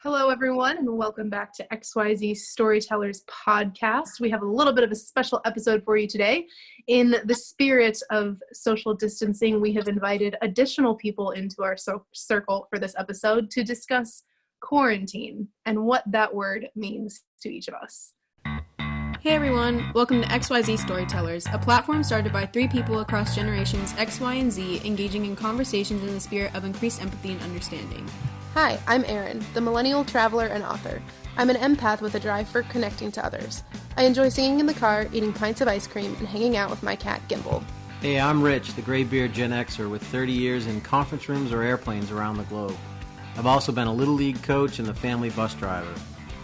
Hello, everyone, and welcome back to XYZ Storytellers podcast. We have a little bit of a special episode for you today. In the spirit of social distancing, we have invited additional people into our circle for this episode to discuss quarantine and what that word means to each of us. Hey everyone, welcome to XYZ Storytellers, a platform started by three people across generations X, Y, and Z, engaging in conversations in the spirit of increased empathy and understanding. Hi, I'm Erin, the millennial traveler and author. I'm an empath with a drive for connecting to others. I enjoy singing in the car, eating pints of ice cream, and hanging out with my cat, Gimbal. Hey, I'm Rich, the gray-beard Gen Xer with 30 years in conference rooms or airplanes around the globe. I've also been a Little League coach and a family bus driver.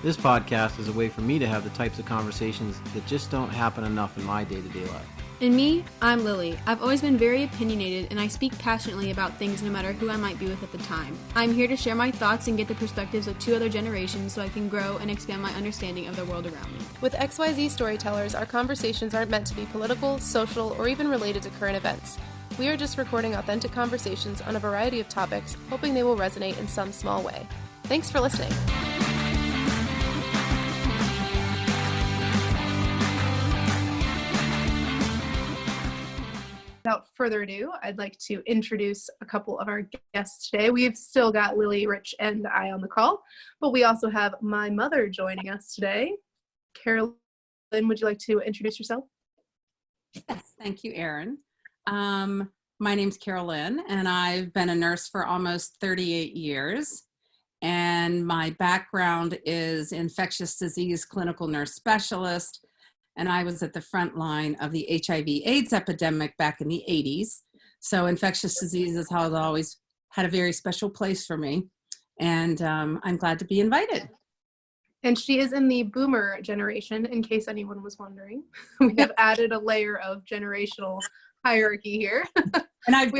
This podcast is a way for me to have the types of conversations that just don't happen enough in my day-to-day life. And me, I'm Lily. I've always been very opinionated, and I speak passionately about things no matter who I might be with at the time. I'm here to share my thoughts and get the perspectives of two other generations so I can grow and expand my understanding of the world around me. With XYZ Storytellers, our conversations aren't meant to be political, social, or even related to current events. We are just recording authentic conversations on a variety of topics, hoping they will resonate in some small way. Thanks for listening. Without further ado, I'd like to introduce a couple of our guests today. We've still got Lily, Rich, and I on the call, but we also have my mother joining us today. Carolyn, would you like to introduce yourself? Yes, thank you, Erin. My name's Carolyn, and I've been a nurse for almost 38 years. And my background is infectious disease clinical nurse specialist. And I was at the front line of the HIV/AIDS epidemic back in the 80s. So infectious diseases has always had a very special place for me. And I'm glad to be invited. And she is in the boomer generation, in case anyone was wondering. We have added a layer of generational hierarchy here. And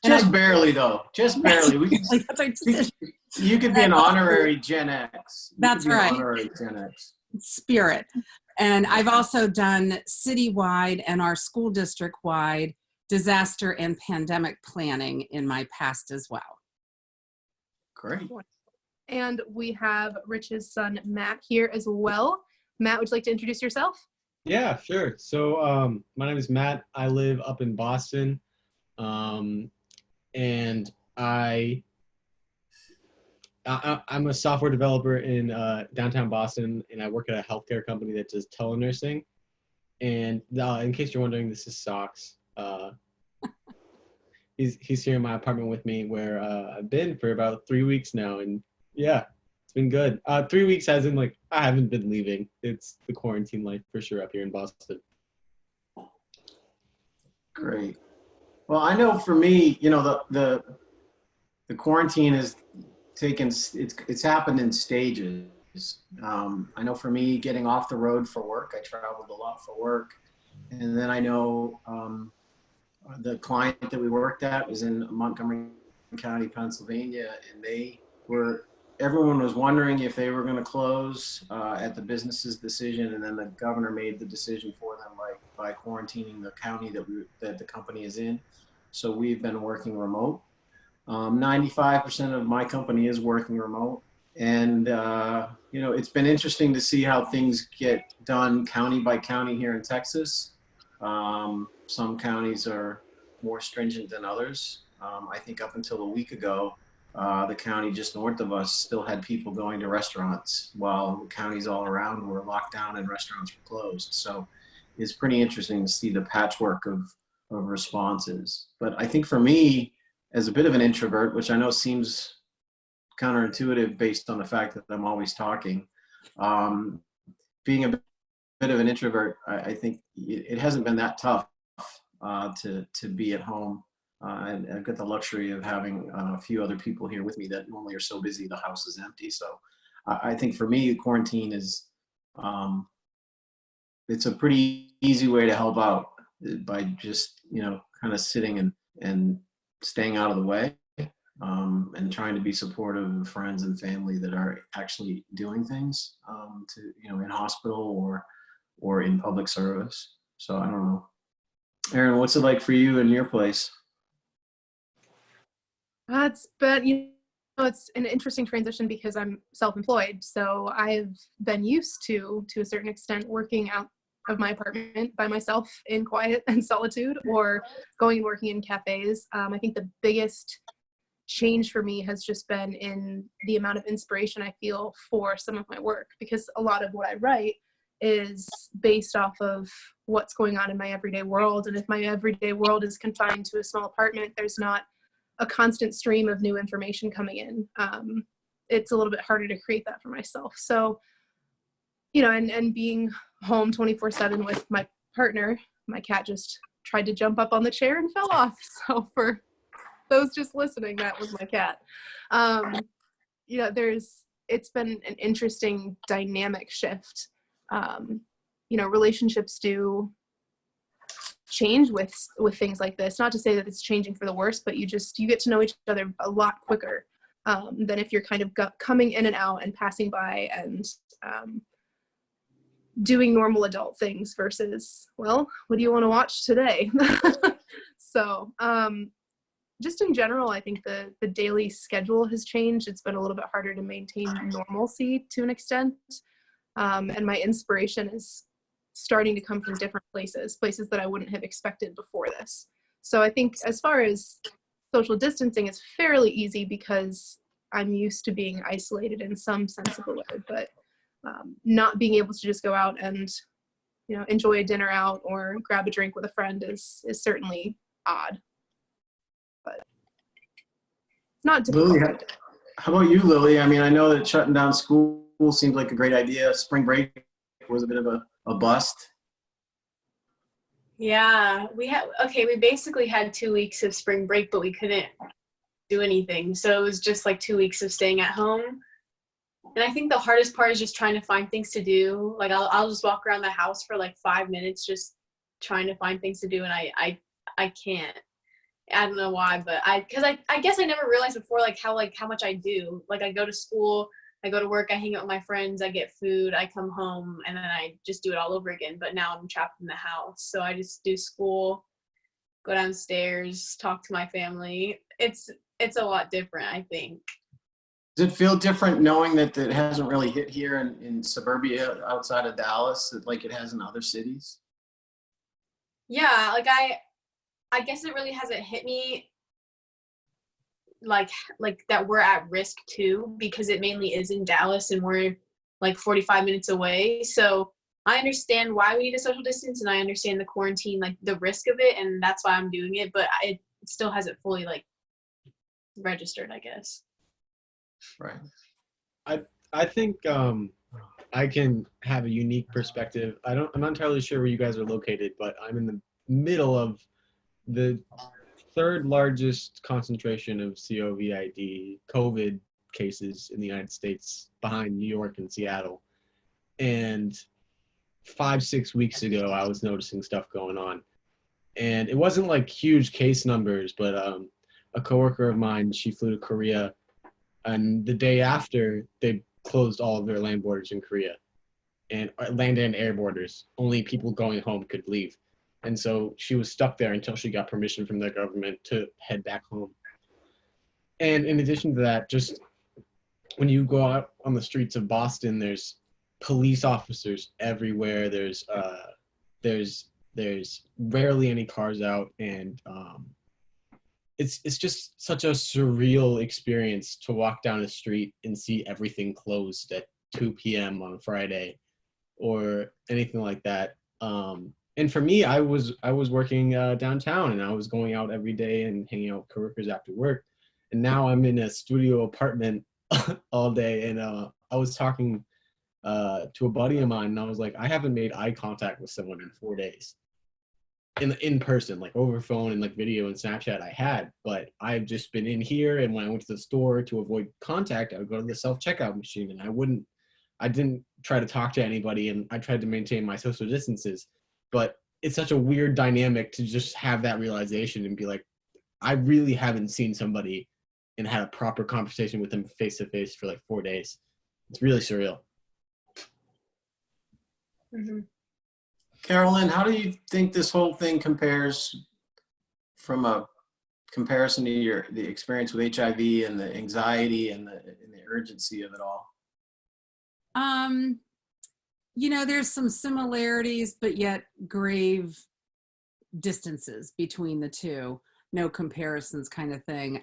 just barely, though. Just barely. You could be an honorary Gen X. That's right. Honorary Gen X. Spirit. And I've also done citywide and our school district-wide disaster and pandemic planning in my past as well. Great. And we have Rich's son, Matt, here as well. Matt, would you like to introduce yourself? Yeah, sure. So my name is Matt. I live up in Boston. And I'm a software developer in downtown Boston, and I work at a healthcare company that does telenursing. And in case you're wondering, this is Socks. He's here in my apartment with me, where I've been for about 3 weeks now, and yeah, it's been good. 3 weeks as in like I haven't been leaving. It's the quarantine life for sure up here in Boston. Great. Well, I know for me, the quarantine is it's happened in stages. I know for me, getting off the road for work, I traveled a lot for work. And then I know the client that we worked at was in Montgomery County, Pennsylvania, and everyone was wondering if they were going to close at the business's decision. And then the governor made the decision for them by quarantining the county that the company is in. So we've been working remote. 95% of my company is working remote. And, it's been interesting to see how things get done county by county here in Texas. Some counties are more stringent than others. I think up until a week ago, the county just north of us still had people going to restaurants while the counties all around were locked down and restaurants were closed. So it's pretty interesting to see the patchwork of responses. But I think for me, as a bit of an introvert, which I know seems counterintuitive based on the fact that I'm always talking, being a bit of an introvert, I think it hasn't been that tough to be at home. And I've got the luxury of having a few other people here with me that normally are so busy the house is empty. So I think for me, quarantine is, it's a pretty easy way to help out by just, kind of sitting and staying out of the way, and trying to be supportive of friends and family that are actually doing things in hospital or in public service. So I don't know. Erin, what's it like for you in your place? It's been, it's an interesting transition because I'm self-employed. So I've been used to a certain extent, working out of my apartment by myself in quiet and solitude, or going and working in cafes. I think the biggest change for me has just been in the amount of inspiration I feel for some of my work, because a lot of what I write is based off of what's going on in my everyday world. And if my everyday world is confined to a small apartment, there's not a constant stream of new information coming in. It's a little bit harder to create that for myself. So, you know, and being home 24/7 with my partner, my cat just tried to jump up on the chair and fell off. So for those just listening, that was my cat. You know, it's been an interesting dynamic shift. You know, relationships do change with things like this. Not to say that it's changing for the worse, but you get to know each other a lot quicker than if you're kind of coming in and out and passing by and doing normal adult things versus, well, what do you want to watch today? So just in general, I think the daily schedule has changed. It's been a little bit harder to maintain normalcy to an extent. And my inspiration is starting to come from different places that I wouldn't have expected before this. So I think as far as social distancing, it's fairly easy because I'm used to being isolated in some sense of the way, but not being able to just go out and, you know, enjoy a dinner out or grab a drink with a friend is certainly odd, but not difficult. Lily, how about you, Lily? I mean, I know that shutting down school seemed like a great idea. Spring break was a bit of a bust. Yeah, we basically had 2 weeks of spring break, but we couldn't do anything. So it was just like 2 weeks of staying at home. And I think the hardest part is just trying to find things to do. Like I'll just walk around the house for like 5 minutes just trying to find things to do, and I can't. I don't know why, but I guess I never realized before how much I do. Like I go to school, I go to work, I hang out with my friends, I get food, I come home, and then I just do it all over again. But now I'm trapped in the house. So I just do school, go downstairs, talk to my family. It's a lot different, I think. Does it feel different knowing that it hasn't really hit here in suburbia outside of Dallas like it has in other cities? Yeah, like I guess it really hasn't hit me like that we're at risk too, because it mainly is in Dallas and we're like 45 minutes away. So I understand why we need a social distance, and I understand the quarantine, like the risk of it, and that's why I'm doing it, but it still hasn't fully like registered, I guess. Right. I think I can have a unique perspective. I'm not entirely sure where you guys are located, but I'm in the middle of the third largest concentration of COVID cases in the United States, behind New York and Seattle. And 5-6 weeks ago, I was noticing stuff going on. And it wasn't like huge case numbers, but a coworker of mine, she flew to Korea, and the day after, they closed all of their land borders in Korea, and land and air borders. Only people going home could leave. And so she was stuck there until she got permission from their government to head back home. And in addition to that, just when you go out on the streets of Boston, there's police officers everywhere. There's rarely any cars out, and it's just such a surreal experience to walk down the street and see everything closed at 2 p.m. on a Friday or anything like that. And for me, I was working downtown, and I was going out every day and hanging out with coworkers after work. And now I'm in a studio apartment all day. And I was talking to a buddy of mine, and I was like, I haven't made eye contact with someone in 4 days. In person, like over phone and like video and Snapchat I had, but I've just been in here, and when I went to the store to avoid contact, I would go to the self-checkout machine, and I didn't try to talk to anybody, and I tried to maintain my social distances. But it's such a weird dynamic to just have that realization and be like, I really haven't seen somebody and had a proper conversation with them face to face for like 4 days. It's really surreal. Mm-hmm. Carolyn, how do you think this whole thing compares from a comparison to the experience with HIV and the anxiety and the urgency of it all? There's some similarities, but yet grave distances between the two. No comparisons kind of thing.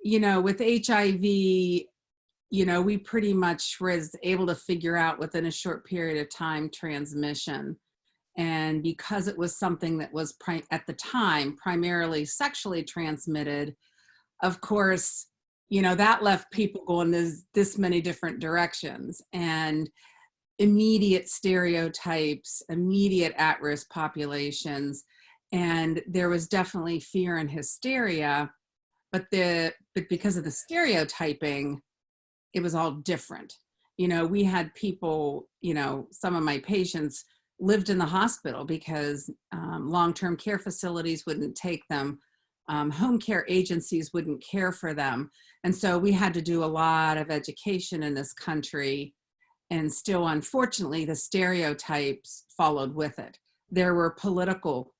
With HIV, we pretty much was able to figure out within a short period of time transmission. And because it was something that was at the time primarily sexually transmitted, of course, that left people going this many different directions, and immediate stereotypes, immediate at-risk populations. And there was definitely fear and hysteria, but because of the stereotyping, it was all different. We had people, some of my patients lived in the hospital because long-term care facilities wouldn't take them. Home care agencies wouldn't care for them. And so we had to do a lot of education in this country. And still, unfortunately, the stereotypes followed with it. There were political,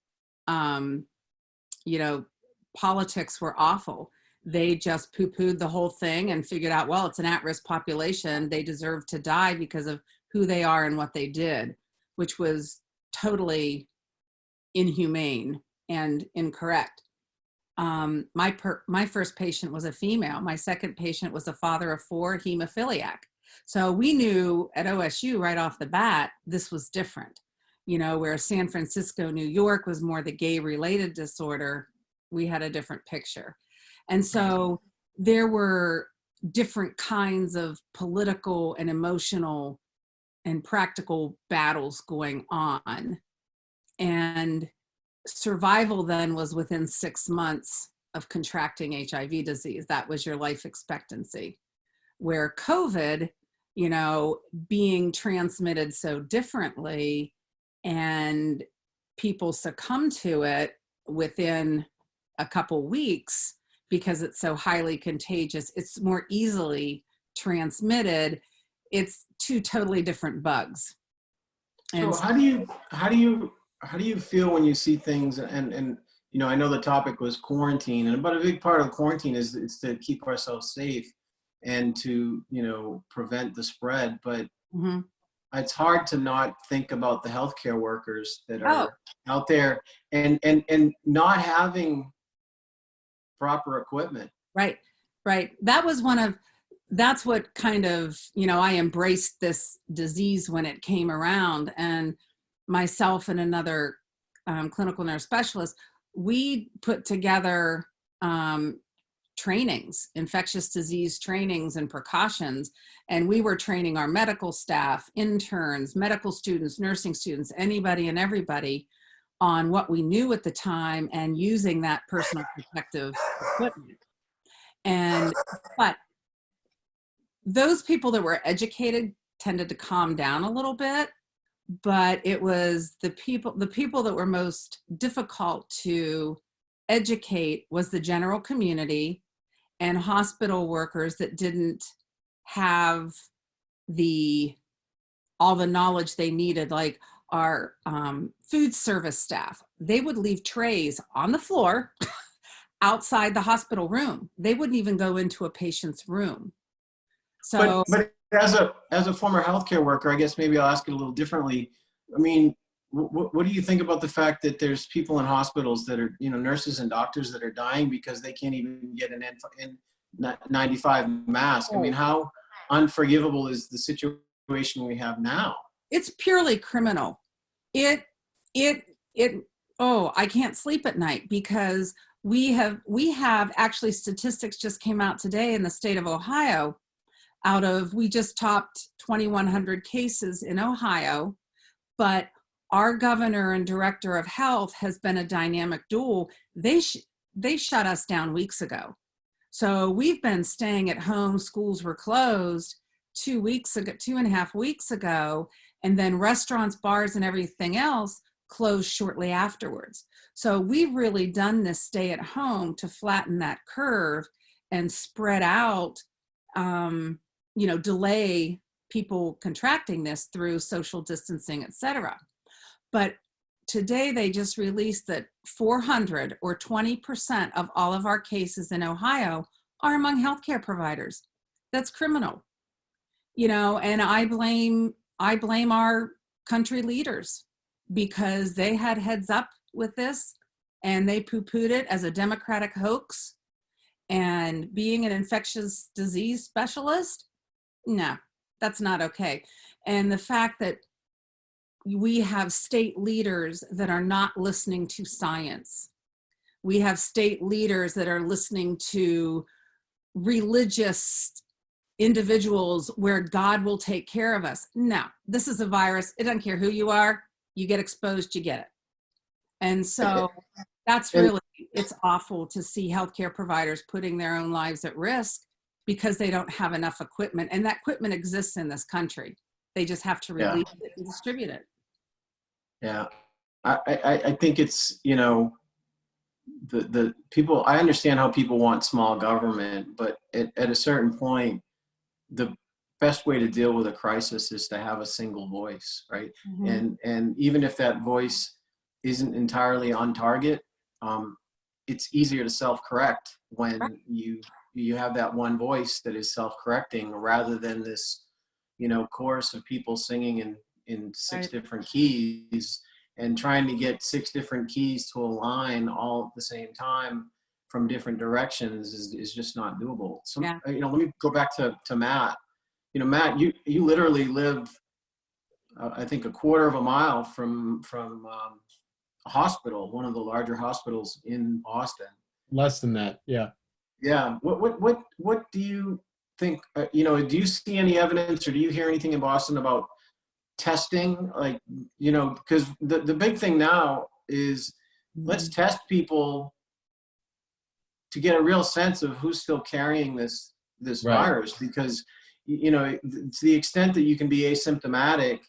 politics were awful. They just poo-pooed the whole thing and figured out, well, it's an at-risk population. They deserve to die because of who they are and what they did, which was totally inhumane and incorrect. My first patient was a female. My second patient was a father of 4, hemophiliac. So we knew at OSU right off the bat, this was different. Where San Francisco, New York was more the gay-related disorder, we had a different picture. And so there were different kinds of political and emotional and practical battles going on. And survival then was within 6 months of contracting HIV disease. That was your life expectancy. Where COVID, being transmitted so differently and people succumb to it within a couple weeks because it's so highly contagious, it's more easily transmitted. It's 2 totally different bugs. And so how do you feel when you see things and I know the topic was quarantine, but a big part of quarantine is to keep ourselves safe and to prevent the spread, but it's hard to not think about the healthcare workers that are out there and not having proper equipment. Right. That's what kind of, I embraced this disease when it came around, and myself and another clinical nurse specialist, we put together trainings, infectious disease trainings and precautions. And we were training our medical staff, interns, medical students, nursing students, anybody and everybody on what we knew at the time and using that personal protective equipment. But those people that were educated tended to calm down a little bit, but it was the people that were most difficult to educate was the general community and hospital workers that didn't have all the knowledge they needed, like our food service staff. They would leave trays on the floor outside the hospital room. They wouldn't even go into a patient's room. So, but as a former healthcare worker, I guess maybe I'll ask it a little differently. I mean, what do you think about the fact that there's people in hospitals that are, nurses and doctors that are dying because they can't even get an N95 mask? I mean, how unforgivable is the situation we have now? It's purely criminal. I can't sleep at night because we have actually statistics just came out today in the state of Ohio. We just topped 2,100 cases in Ohio, but our governor and director of health has been a dynamic dual. They shut us down weeks ago. So we've been staying at home. Schools were closed 2.5 weeks ago, and then restaurants, bars, and everything else closed shortly afterwards. So we've really done this stay at home to flatten that curve and spread out, delay people contracting this through social distancing, et cetera. But today they just released that 400 or 20% of all of our cases in Ohio are among healthcare providers. That's criminal, and I blame our country leaders because they had heads up with this and they poo-pooed it as a Democratic hoax. And being an infectious disease specialist, no, that's not okay. And the fact that we have state leaders that are not listening to science. We have state leaders that are listening to religious individuals where God will take care of us. No, this is a virus. It doesn't care who you are. You get exposed, you get it. And so that's really, it's awful to see healthcare providers putting their own lives at risk because they don't have enough equipment. And that equipment exists in this country. They just have to release it and distribute it. Yeah, I think it's, the people, I understand how people want small government, but at a certain point, the best way to deal with a crisis is to have a single voice, right? Mm-hmm. And even if that voice isn't entirely on target, it's easier to self-correct when you have that one voice that is self-correcting rather than this, chorus of people singing in six different keys and trying to get six different keys to align all at the same time from different directions is just not doable. So, let me go back to Matt. Matt, you literally live, I think, a quarter of a mile from a hospital, one of the larger hospitals in Boston. Less than that, yeah. Yeah. What do you think? Do you see any evidence or do you hear anything in Boston about testing? Because the big thing now is let's test people to get a real sense of who's still carrying this virus, because to the extent that you can be asymptomatic,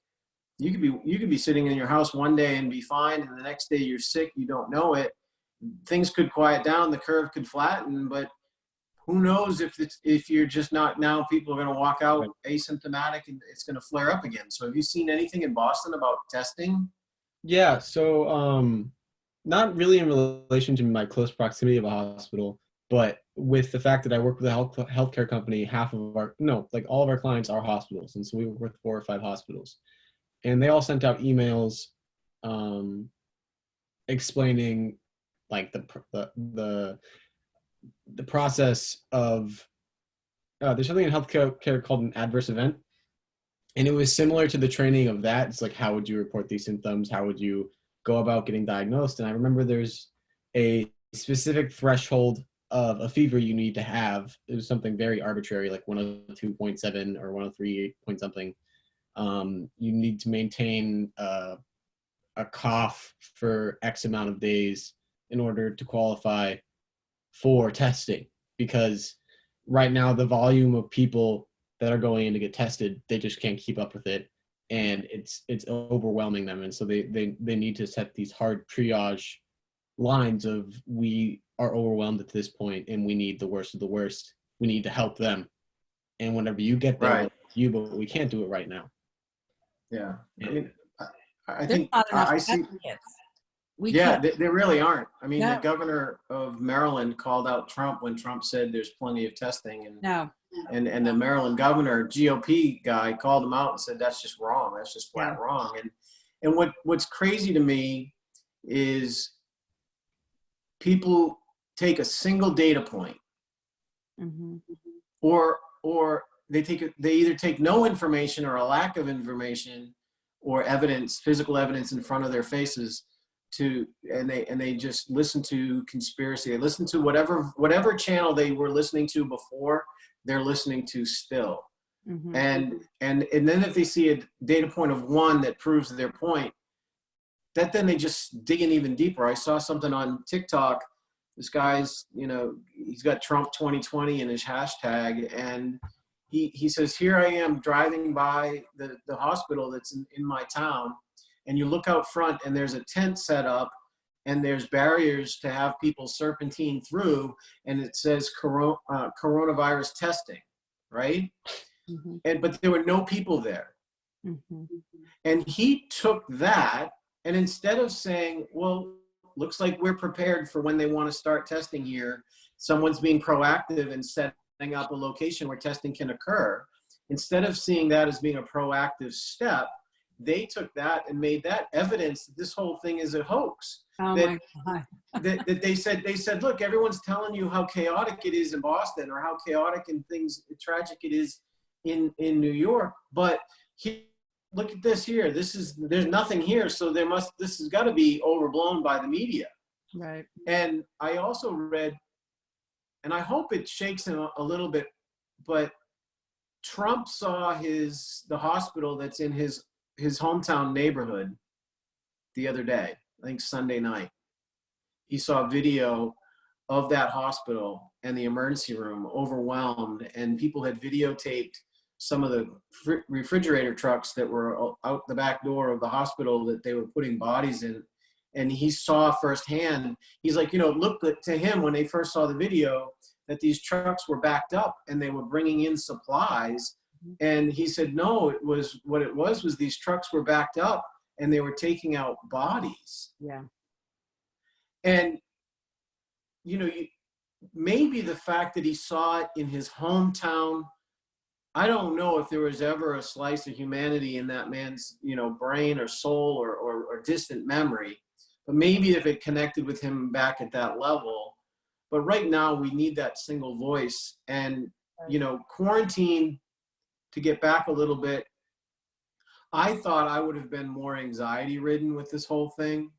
you could be sitting in your house one day and be fine, and the next day you're sick, you don't know it. Things could quiet down, the curve could flatten, but who knows if you're just not, now people are going to walk out asymptomatic and it's going to flare up again. So have you seen anything in Boston about testing? Yeah, so not really in relation to my close proximity of a hospital, but with the fact that I work with a healthcare company, all of our clients are hospitals. And so we work with 4 or 5 hospitals. And they all sent out emails explaining like the process of there's something in healthcare called an adverse event, and it was similar to the training of that. It's like, how would you report these symptoms? How would you go about getting diagnosed? And I remember there's a specific threshold of a fever you need to have. It was something very arbitrary, like 102.7 or 103 point something. You need to maintain a cough for X amount of days in order to qualify for testing, because right now the volume of people that are going in to get tested, they just can't keep up with it, and it's overwhelming them. And so they need to set these hard triage lines of, we are overwhelmed at this point and we need the worst of the worst. We need to help them. And whenever you get there, but we can't do it right now. Yeah. I mean, I think I see. They really aren't. I mean, the governor of Maryland called out Trump when Trump said there's plenty of testing, and the Maryland governor, GOP guy, called him out and said that's just wrong. That's just flat wrong. And what's crazy to me is people take a single data point, or they either take no information or a lack of information or evidence, physical evidence in front of their faces, and they just listen to conspiracy. They listen to whatever channel they were listening to before, they're listening to still. And then if they see a data point of 1 that proves their point, then they just dig in even deeper. I saw something on TikTok. This guy's, he's got Trump 2020 in his hashtag, and he says, here I am driving by the hospital that's in my town, and you look out front and there's a tent set up and there's barriers to have people serpentine through, and it says coronavirus testing, right? But there were no people there. And he took that And instead of saying, well, looks like we're prepared for when they want to start testing here, someone's being proactive and setting up a location where testing can occur. Instead of seeing that as being a proactive step, they took that and made that evidence that this whole thing is a hoax. Oh that, my God. that they said, look, everyone's telling you how chaotic it is in Boston, or how chaotic and tragic it is in New York. But look at this here. There's nothing here. So this has got to be overblown by the media. Right. And I also read, and I hope it shakes him a little bit, but Trump saw the hospital that's in his hometown neighborhood the other day, I think Sunday night. He saw a video of that hospital and the emergency room overwhelmed, and people had videotaped some of the refrigerator trucks that were out the back door of the hospital that they were putting bodies in. And he saw firsthand, he's like, it looked to him when they first saw the video that these trucks were backed up and they were bringing in supplies. And he said, no, what it was these trucks were backed up and they were taking out bodies. Yeah. And, maybe the fact that he saw it in his hometown, I don't know if there was ever a slice of humanity in that man's, brain or soul or distant memory, but maybe if it connected with him back at that level. But right now we need that single voice. And, quarantine, to get back a little bit, I thought I would have been more anxiety ridden with this whole thing.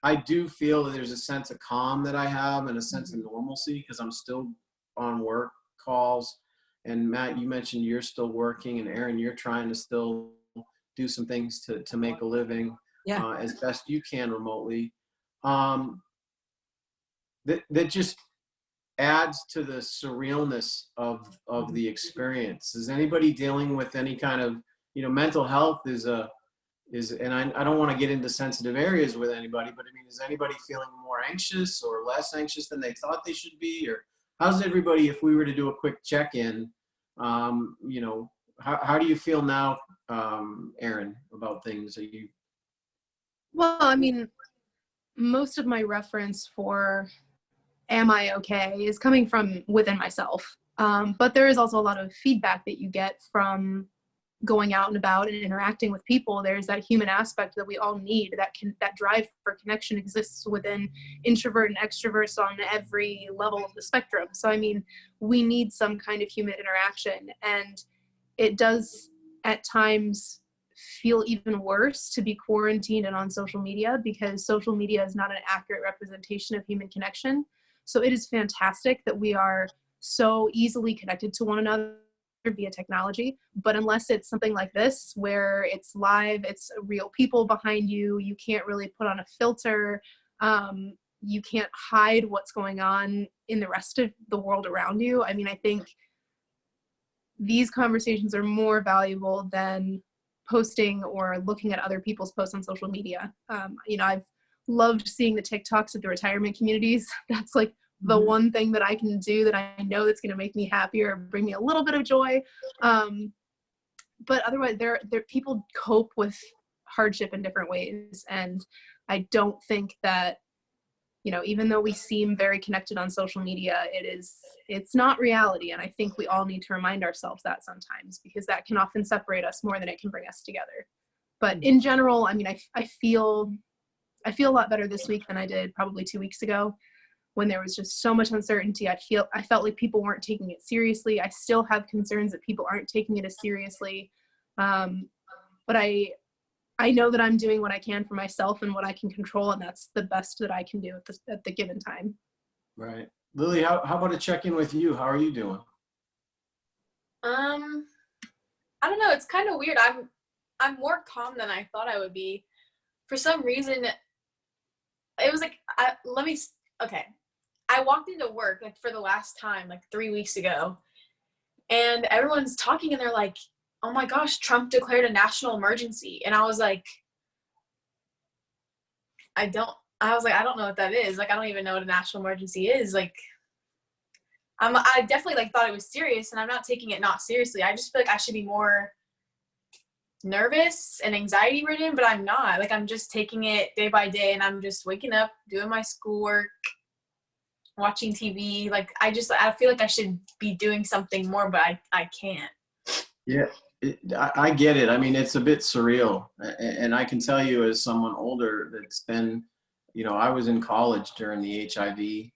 I do feel that there's a sense of calm that I have and a sense of normalcy because I'm still on work calls. And Matt, you mentioned you're still working, and Aaron, you're trying to still do some things to make a living as best you can remotely. That just adds to the surrealness of the experience. Is anybody dealing with any kind of, mental health and I don't want to get into sensitive areas with anybody, but I mean, is anybody feeling more anxious or less anxious than they thought they should be? Or how's everybody, if we were to do a quick check-in, how do you feel now, Aaron, about things? Well, I mean, most of my reference for am I okay is coming from within myself. But there is also a lot of feedback that you get from going out and about and interacting with people. There's that human aspect that we all need, that drive for connection exists within introvert and extroverts on every level of the spectrum. So, I mean, we need some kind of human interaction, and it does at times feel even worse to be quarantined and on social media, because social media is not an accurate representation of human connection. So it is fantastic that we are so easily connected to one another via technology, but unless it's something like this where it's live, it's real people behind you, you can't really put on a filter, you can't hide what's going on in the rest of the world around you. I mean, I think these conversations are more valuable than posting or looking at other people's posts on social media. I've loved seeing the TikToks of the retirement communities. That's like the one thing that I can do that I know that's going to make me happier, bring me a little bit of joy. But otherwise, people cope with hardship in different ways. And I don't think that, even though we seem very connected on social media, it's not reality. And I think we all need to remind ourselves that sometimes, because that can often separate us more than it can bring us together. But in general, I mean, I feel a lot better this week than I did probably 2 weeks ago, when there was just so much uncertainty. I felt like people weren't taking it seriously. I still have concerns that people aren't taking it as seriously. But I know that I'm doing what I can for myself and what I can control, and that's the best that I can do at the given time. Right. Lily, how about a check-in with you? How are you doing? I don't know. It's kind of weird. I'm more calm than I thought I would be. For some reason, it was like, okay. I walked into work like for the last time, like 3 weeks ago, and everyone's talking and they're like, oh my gosh, Trump declared a national emergency. And I was like, I don't know what that is. Like, I don't even know what a national emergency is. Like, I definitely like thought it was serious, and I'm not taking it not seriously. I just feel like I should be more nervous and anxiety ridden, but I'm not. Like, I'm just taking it day by day, and I'm just waking up, doing my schoolwork, watching TV. Like, I feel like I should be doing something more, but I can't. Yeah, I get it. I mean, it's a bit surreal. And I can tell you, as someone older that's been, I was in college during the HIV,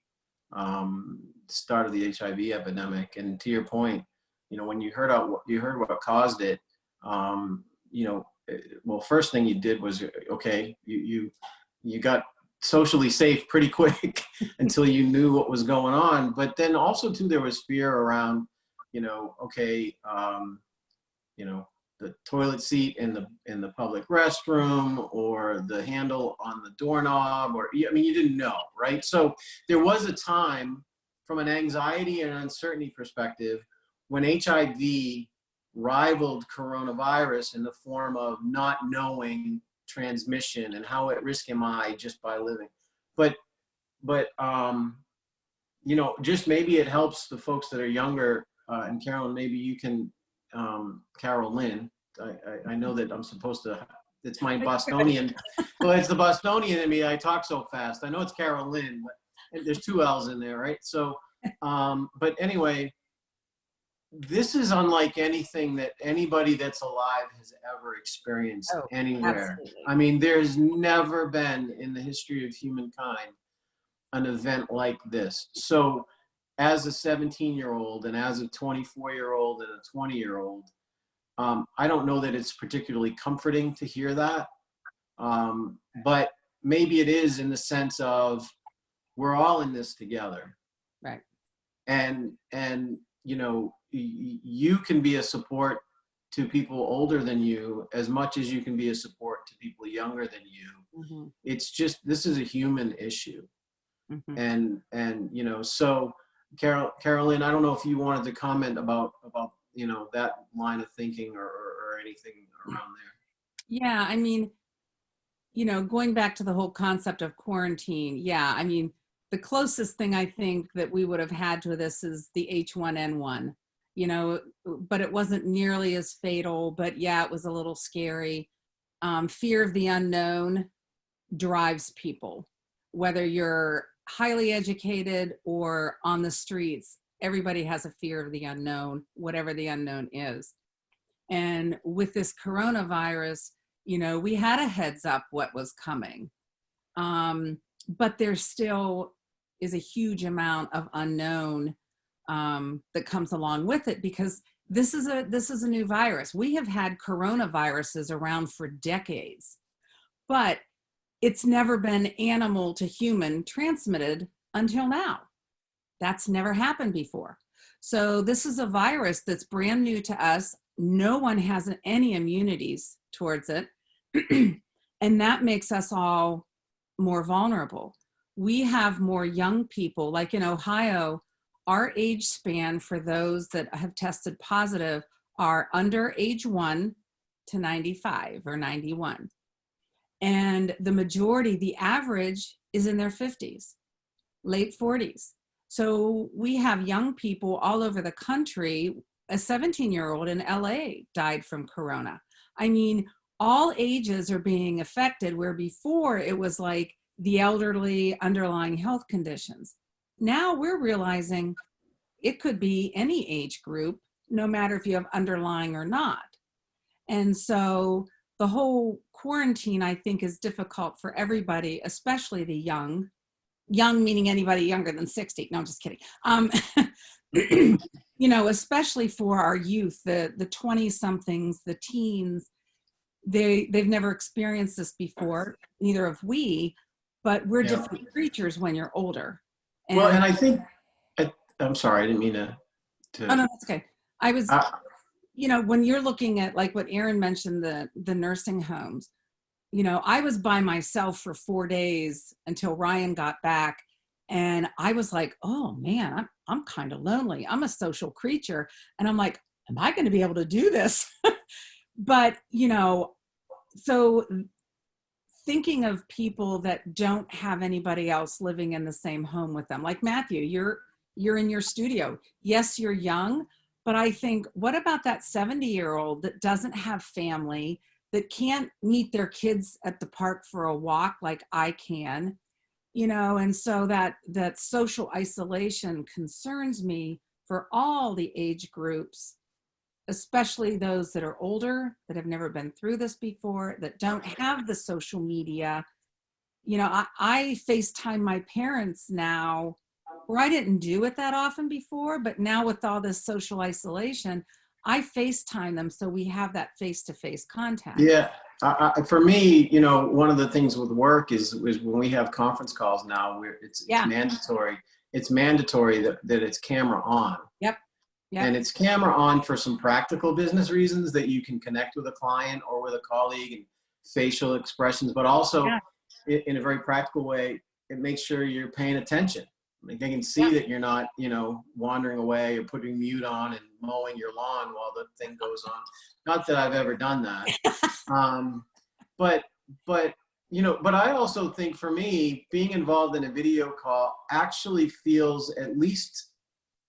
start of the HIV epidemic. And to your point, when you heard what caused it, well, first thing you did was, okay, you got socially safe pretty quick until you knew what was going on. But then also too, there was fear around, the toilet seat in the public restroom, or the handle on the doorknob, or, you didn't know, right? So there was a time, from an anxiety and uncertainty perspective, when HIV rivaled coronavirus in the form of not knowing transmission and how at risk am I just by living. But just maybe it helps the folks that are younger, and Carolyn, maybe you can, Carol Lynn, I know that I'm supposed to, it's my Bostonian, well, it's the Bostonian in me, I talk so fast. I know it's Carol Lynn, but there's 2 L's in there, right? So, but anyway, this is unlike anything that anybody that's alive has ever experienced anywhere. Absolutely. There's never been in the history of humankind an event like this. So as a 17-year-old and as a 24-year-old and a 20-year-old, I don't know that it's particularly comforting to hear that. But maybe it is, in the sense of, we're all in this together. Right. And you can be a support to people older than you as much as you can be a support to people younger than you. Mm-hmm. It's just, this is a human issue. Mm-hmm. And so Carolyn, I don't know if you wanted to comment about that line of thinking or anything around there. Yeah, going back to the whole concept of quarantine, the closest thing I think that we would have had to this is the H1N1, but it wasn't nearly as fatal, but yeah, it was a little scary. Fear of the unknown drives people, whether you're highly educated or on the streets. Everybody has a fear of the unknown, whatever the unknown is. And with this coronavirus, we had a heads up what was coming. But there still is a huge amount of unknown that comes along with it, because this is a new virus. We have had coronaviruses around for decades, but it's never been animal to human transmitted until now. That's never happened before. So this is a virus that's brand new to us. No one has any immunities towards it. And that makes us all more vulnerable. We have more young people, like in Ohio, our age span for those that have tested positive are under age 1 to 95 or 91. And the majority, the average, is in their 50s, late 40s. So we have young people all over the country. A 17-year-old in LA died from corona. All ages are being affected, where before it was like the elderly, underlying health conditions. Now we're realizing it could be any age group, no matter if you have underlying or not. And so the whole quarantine, I think, is difficult for everybody, especially the young meaning anybody younger than 60. No, I'm just kidding. Especially for our youth, the 20-somethings, the teens, they've never experienced this before, neither have we, but we're different creatures when you're older. And I think, I'm sorry, I didn't mean to. Oh, no, that's okay. I was, when you're looking at, like what Aaron mentioned, the nursing homes, I was by myself for 4 days until Ryan got back. And I was like, oh man, I'm kind of lonely. I'm a social creature. And I'm like, am I going to be able to do this? But, so thinking of people that don't have anybody else living in the same home with them, like Matthew, you're in your studio. Yes, you're young, But I think, what about that 70-year-old that doesn't have family, that can't meet their kids at the park for a walk like I can, you know? And so that social isolation concerns me for all the age groups, especially those that are older, that have never been through this before, that don't have the social media. You know, I FaceTime my parents now, where I didn't do it that often before, but now with all this social isolation, I FaceTime them so we have that face-to-face contact. Yeah, for me, you know, one of the things with work is when we have conference calls now, it's mandatory. It's mandatory that it's camera on. Yep. And it's camera on for some practical business reasons, that you can connect with a client or with a colleague and facial expressions, but also in a very practical way, it makes sure you're paying attention. Like they can see that you're not, you know, wandering away or putting mute on and mowing your lawn while the thing goes on. Not that I've ever done that. But you know, but I also think for me, being involved in a video call actually feels at least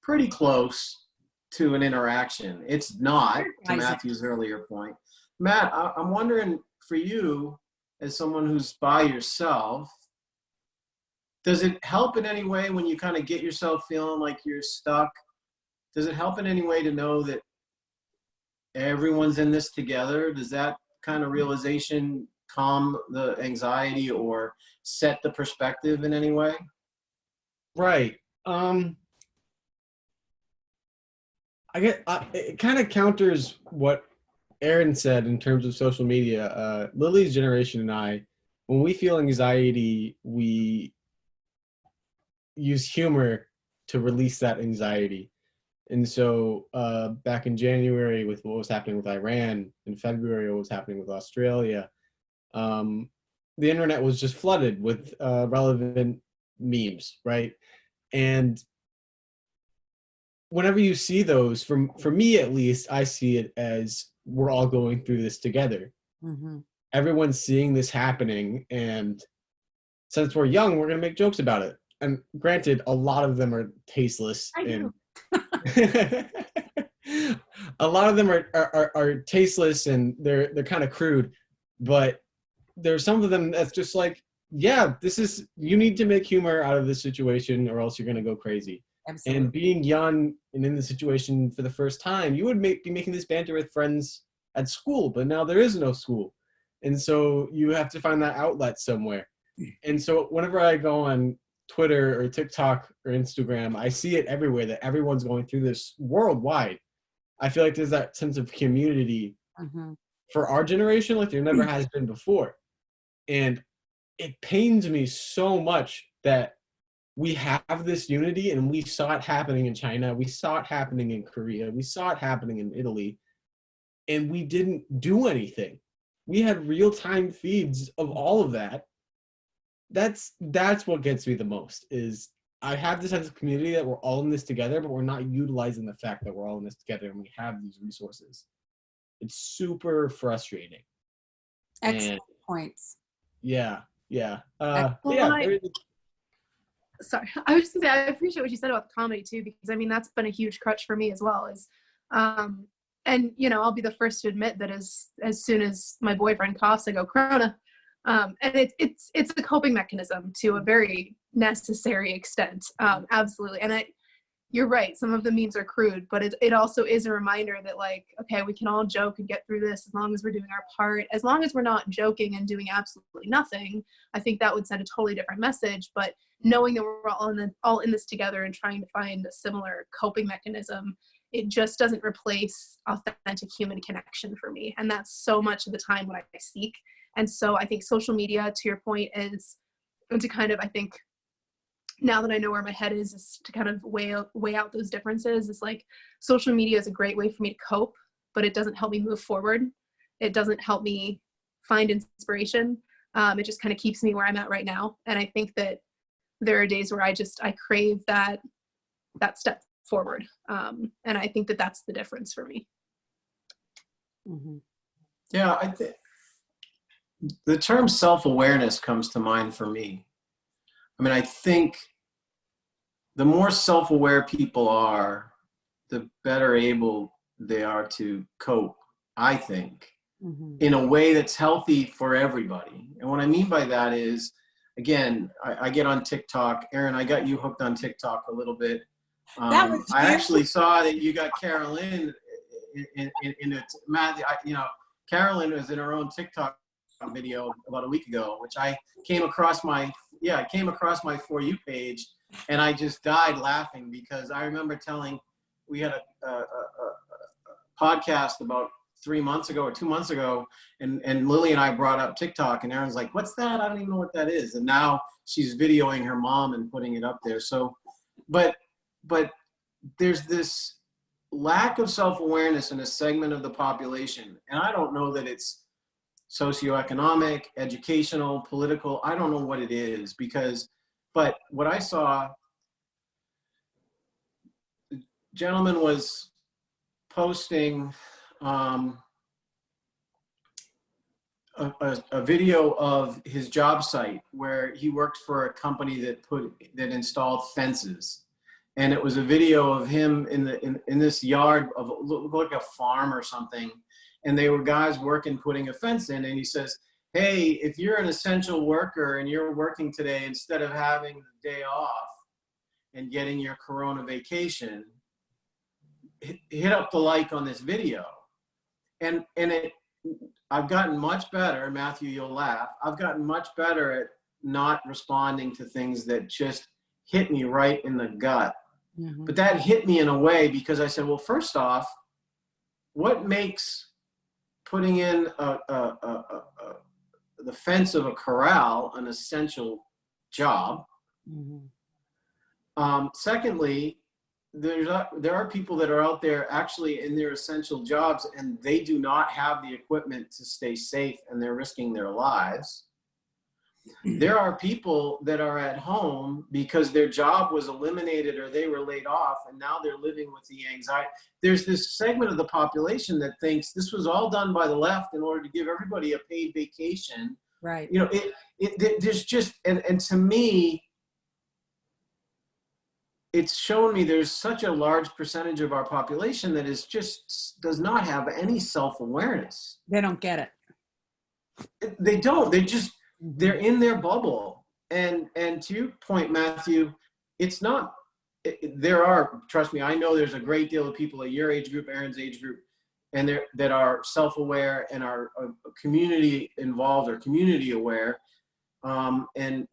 pretty close to an interaction. It's not, to Matthew's earlier point. Matt, I'm wondering for you, as someone who's by yourself, does it help in any way when you kind of get yourself feeling like you're stuck? Does it help in any way to know that everyone's in this together? Does that kind of realization calm the anxiety or set the perspective in any way? Right. It kind of counters what Aaron said in terms of social media. Lily's generation and I, when we feel anxiety, we use humor to release that anxiety. And so back in January, with what was happening with Iran, in February, what was happening with Australia, the internet was just flooded with relevant memes, right? And whenever you see those, for me at least, I see it as we're all going through this together. Mm-hmm. Everyone's seeing this happening, and since we're young, we're going to make jokes about it. And granted, a lot of them are tasteless. And a lot of them are tasteless, and they're kind of crude. But there's some of them that's just like, yeah, you need to make humor out of this situation, or else you're going to go crazy. Absolutely. And being young and in the situation for the first time, you would be making this banter with friends at school, but now there is no school. And so you have to find that outlet somewhere. And so whenever I go on Twitter or TikTok or Instagram, I see it everywhere that everyone's going through this worldwide. I feel like there's that sense of community for our generation like there never has been before. And it pains me so much that we have this unity, and we saw it happening in China, we saw it happening in Korea, we saw it happening in Italy, and we didn't do anything. We had real-time feeds of all of that. That's what gets me the most, is I have this sense of community that we're all in this together, but we're not utilizing the fact that we're all in this together and we have these resources. It's super frustrating. Excellent points. Yeah. Sorry, I was just gonna say, I appreciate what you said about the comedy too, because I mean, that's been a huge crutch for me as well. And you know, I'll be the first to admit that as soon as my boyfriend coughs, I go Corona. And it's a coping mechanism to a very necessary extent. Absolutely. And you're right. Some of the memes are crude, but it also is a reminder that, like, okay, we can all joke and get through this as long as we're doing our part. As long as we're not joking and doing absolutely nothing, I think that would send a totally different message. But knowing that we're all in this together and trying to find a similar coping mechanism, it just doesn't replace authentic human connection for me. And that's so much of the time what I seek. And so I think social media, to your point, is to kind of, I think, now that I know where my head is to kind of weigh out those differences. It's like social media is a great way for me to cope, but it doesn't help me move forward. It doesn't help me find inspiration. It just kind of keeps me where I'm at right now. And I think that there are days where I crave that step forward. And I think that that's the difference for me. Mm-hmm. Yeah, I think the term self-awareness comes to mind for me. I mean, I think the more self-aware people are, the better able they are to cope, I think, Mhm. in a way that's healthy for everybody. And what I mean by that is, again, I get on TikTok. Erin, I got you hooked on TikTok a little bit. That was I you? actually saw that you got Carolyn in it. Matt, Carolyn was in her own TikTok video about a week ago, which I came across my For You page, and I just died laughing because I remember we had a podcast about 3 months ago or 2 months ago, and Lily and I brought up TikTok, and Erin's like, "What's that? I don't even know what that is." And now she's videoing her mom and putting it up there. So, but there's this lack of self-awareness in a segment of the population, and I don't know that it's socioeconomic, educational, political. I don't know what it is but what I saw, the gentleman was posting a video of his job site where he worked for a company that installed fences, and it was a video of him in this yard of looked like a farm or something, and they were guys putting a fence in, and he says, "Hey, if you're an essential worker and you're working today, instead of having the day off and getting your Corona vacation, hit up the like on this video." And I've gotten much better, Matthew, you'll laugh. I've gotten much better at not responding to things that just hit me right in the gut. Mhm. But that hit me in a way because I said, well, first off, what makes putting in the fence of a corral an essential job? Mhm. Secondly, there are people that are out there actually in their essential jobs, and they do not have the equipment to stay safe, and they're risking their lives. There are people that are at home because their job was eliminated or they were laid off, and now they're living with the anxiety. There's this segment of the population that thinks this was all done by the left in order to give everybody a paid vacation. Right. You know, there's just, and to me, it's shown me there's such a large percentage of our population that does not have any self-awareness. They don't get it. They don't. They're in their bubble. And to your point, Matthew, it's not. Trust me, I know there's a great deal of people at your age group, Erin's age group, and that are self-aware and are community involved or community aware. And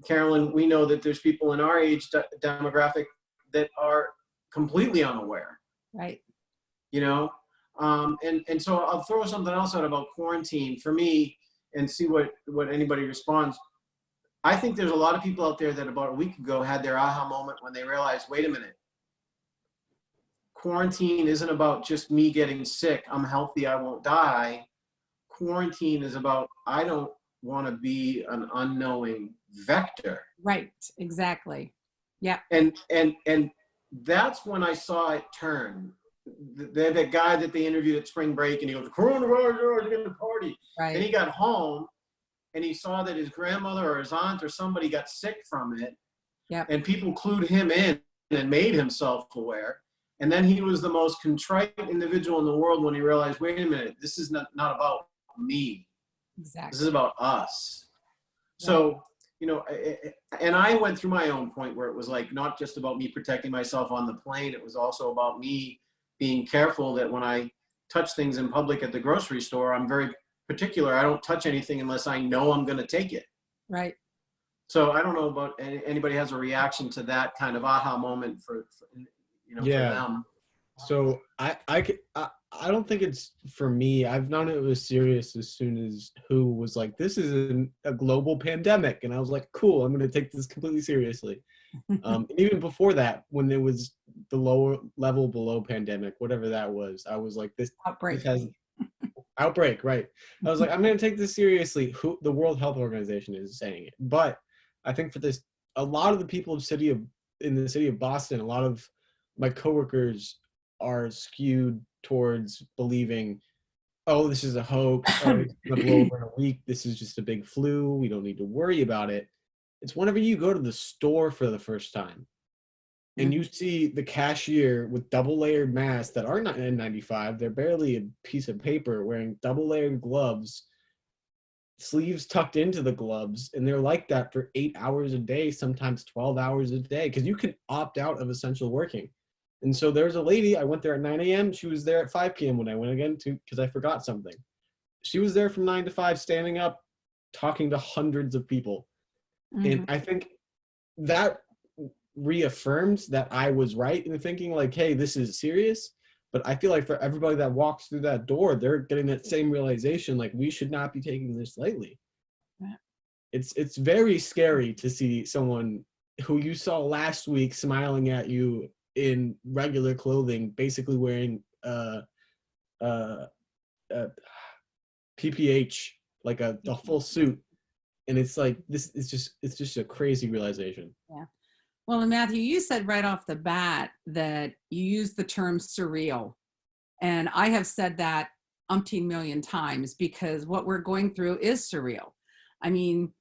Carolyn, we know that there's people in our age demographic that are completely unaware. Right. You know, and so I'll throw something else out about quarantine for me and see what anybody responds. I think there's a lot of people out there that about a week ago had their aha moment when they realized, wait a minute, quarantine isn't about just me getting sick. I'm healthy, I won't die. Quarantine is about, I don't want to be an unknowing vector. Right. Exactly. Yeah. And that's when I saw it turn. The guy that they interviewed at spring break, and he goes, coronavirus, you're gonna party. Right. And he got home and he saw that his grandmother or his aunt or somebody got sick from it. Yep. And people clued him in and made him self-aware. And then he was the most contrite individual in the world when he realized, wait a minute, this is not about me. Exactly. This is about us. So, you know, and I went through my own point where it was like not just about me protecting myself on the plane. It was also about me being careful that when I touch things in public at the grocery store, I'm very particular. I don't touch anything unless I know I'm going to take it. Right. So I don't know about anybody has a reaction to that kind of aha moment for for them. So I don't think it's for me. I've known it was serious as soon as WHO was like, this is a global pandemic. And I was like, cool, I'm going to take this completely seriously. And even before that, when there was the lower level below pandemic, whatever that was, I was like, this Outbreak. Outbreak, right. I was like, I'm going to take this seriously. The World Health Organization is saying it. But I think for this, a lot of the people in the city of Boston, a lot of my coworkers are skewed towards believing, oh, this is a hoax, oh, it's gonna blow over in a week, this is just a big flu, we don't need to worry about it. It's whenever you go to the store for the first time and you see the cashier with double layered masks that are not N95. They're barely a piece of paper, wearing double layered gloves, sleeves tucked into the gloves, and they're like that for 8 hours a day, sometimes 12 hours a day, because you can opt out of essential working. And so there's a lady, I went there at 9 a.m. She was there at 5 p.m. when I went again because I forgot something. She was there from 9 to 5, standing up, talking to hundreds of people. And I think that reaffirms that I was right in thinking like, hey, this is serious. But I feel like for everybody that walks through that door, they're getting that same realization, like we should not be taking this lightly. Yeah. It's very scary to see someone who you saw last week smiling at you in regular clothing, basically wearing PPH, like a full suit. And it's like, it's just a crazy realization. Yeah. Well, and Matthew, you said right off the bat that you used the term surreal. And I have said that umpteen million times because what we're going through is surreal. I mean,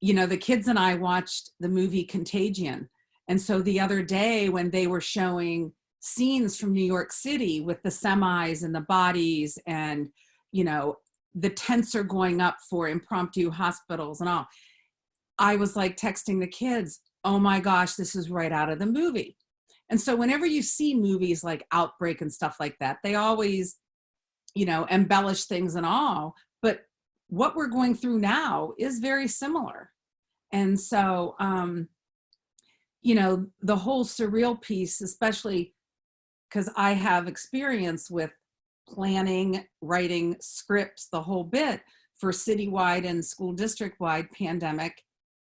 you know, the kids and I watched the movie Contagion. And so the other day when they were showing scenes from New York City with the semis and the bodies and, you know, the tents are going up for impromptu hospitals and all, I was like texting the kids, oh my gosh, this is right out of the movie. And so whenever you see movies like Outbreak and stuff like that, they always, you know, embellish things and all, but what we're going through now is very similar. And so, you know, the whole surreal piece, especially because I have experience with planning, writing scripts, the whole bit for citywide and school district-wide pandemic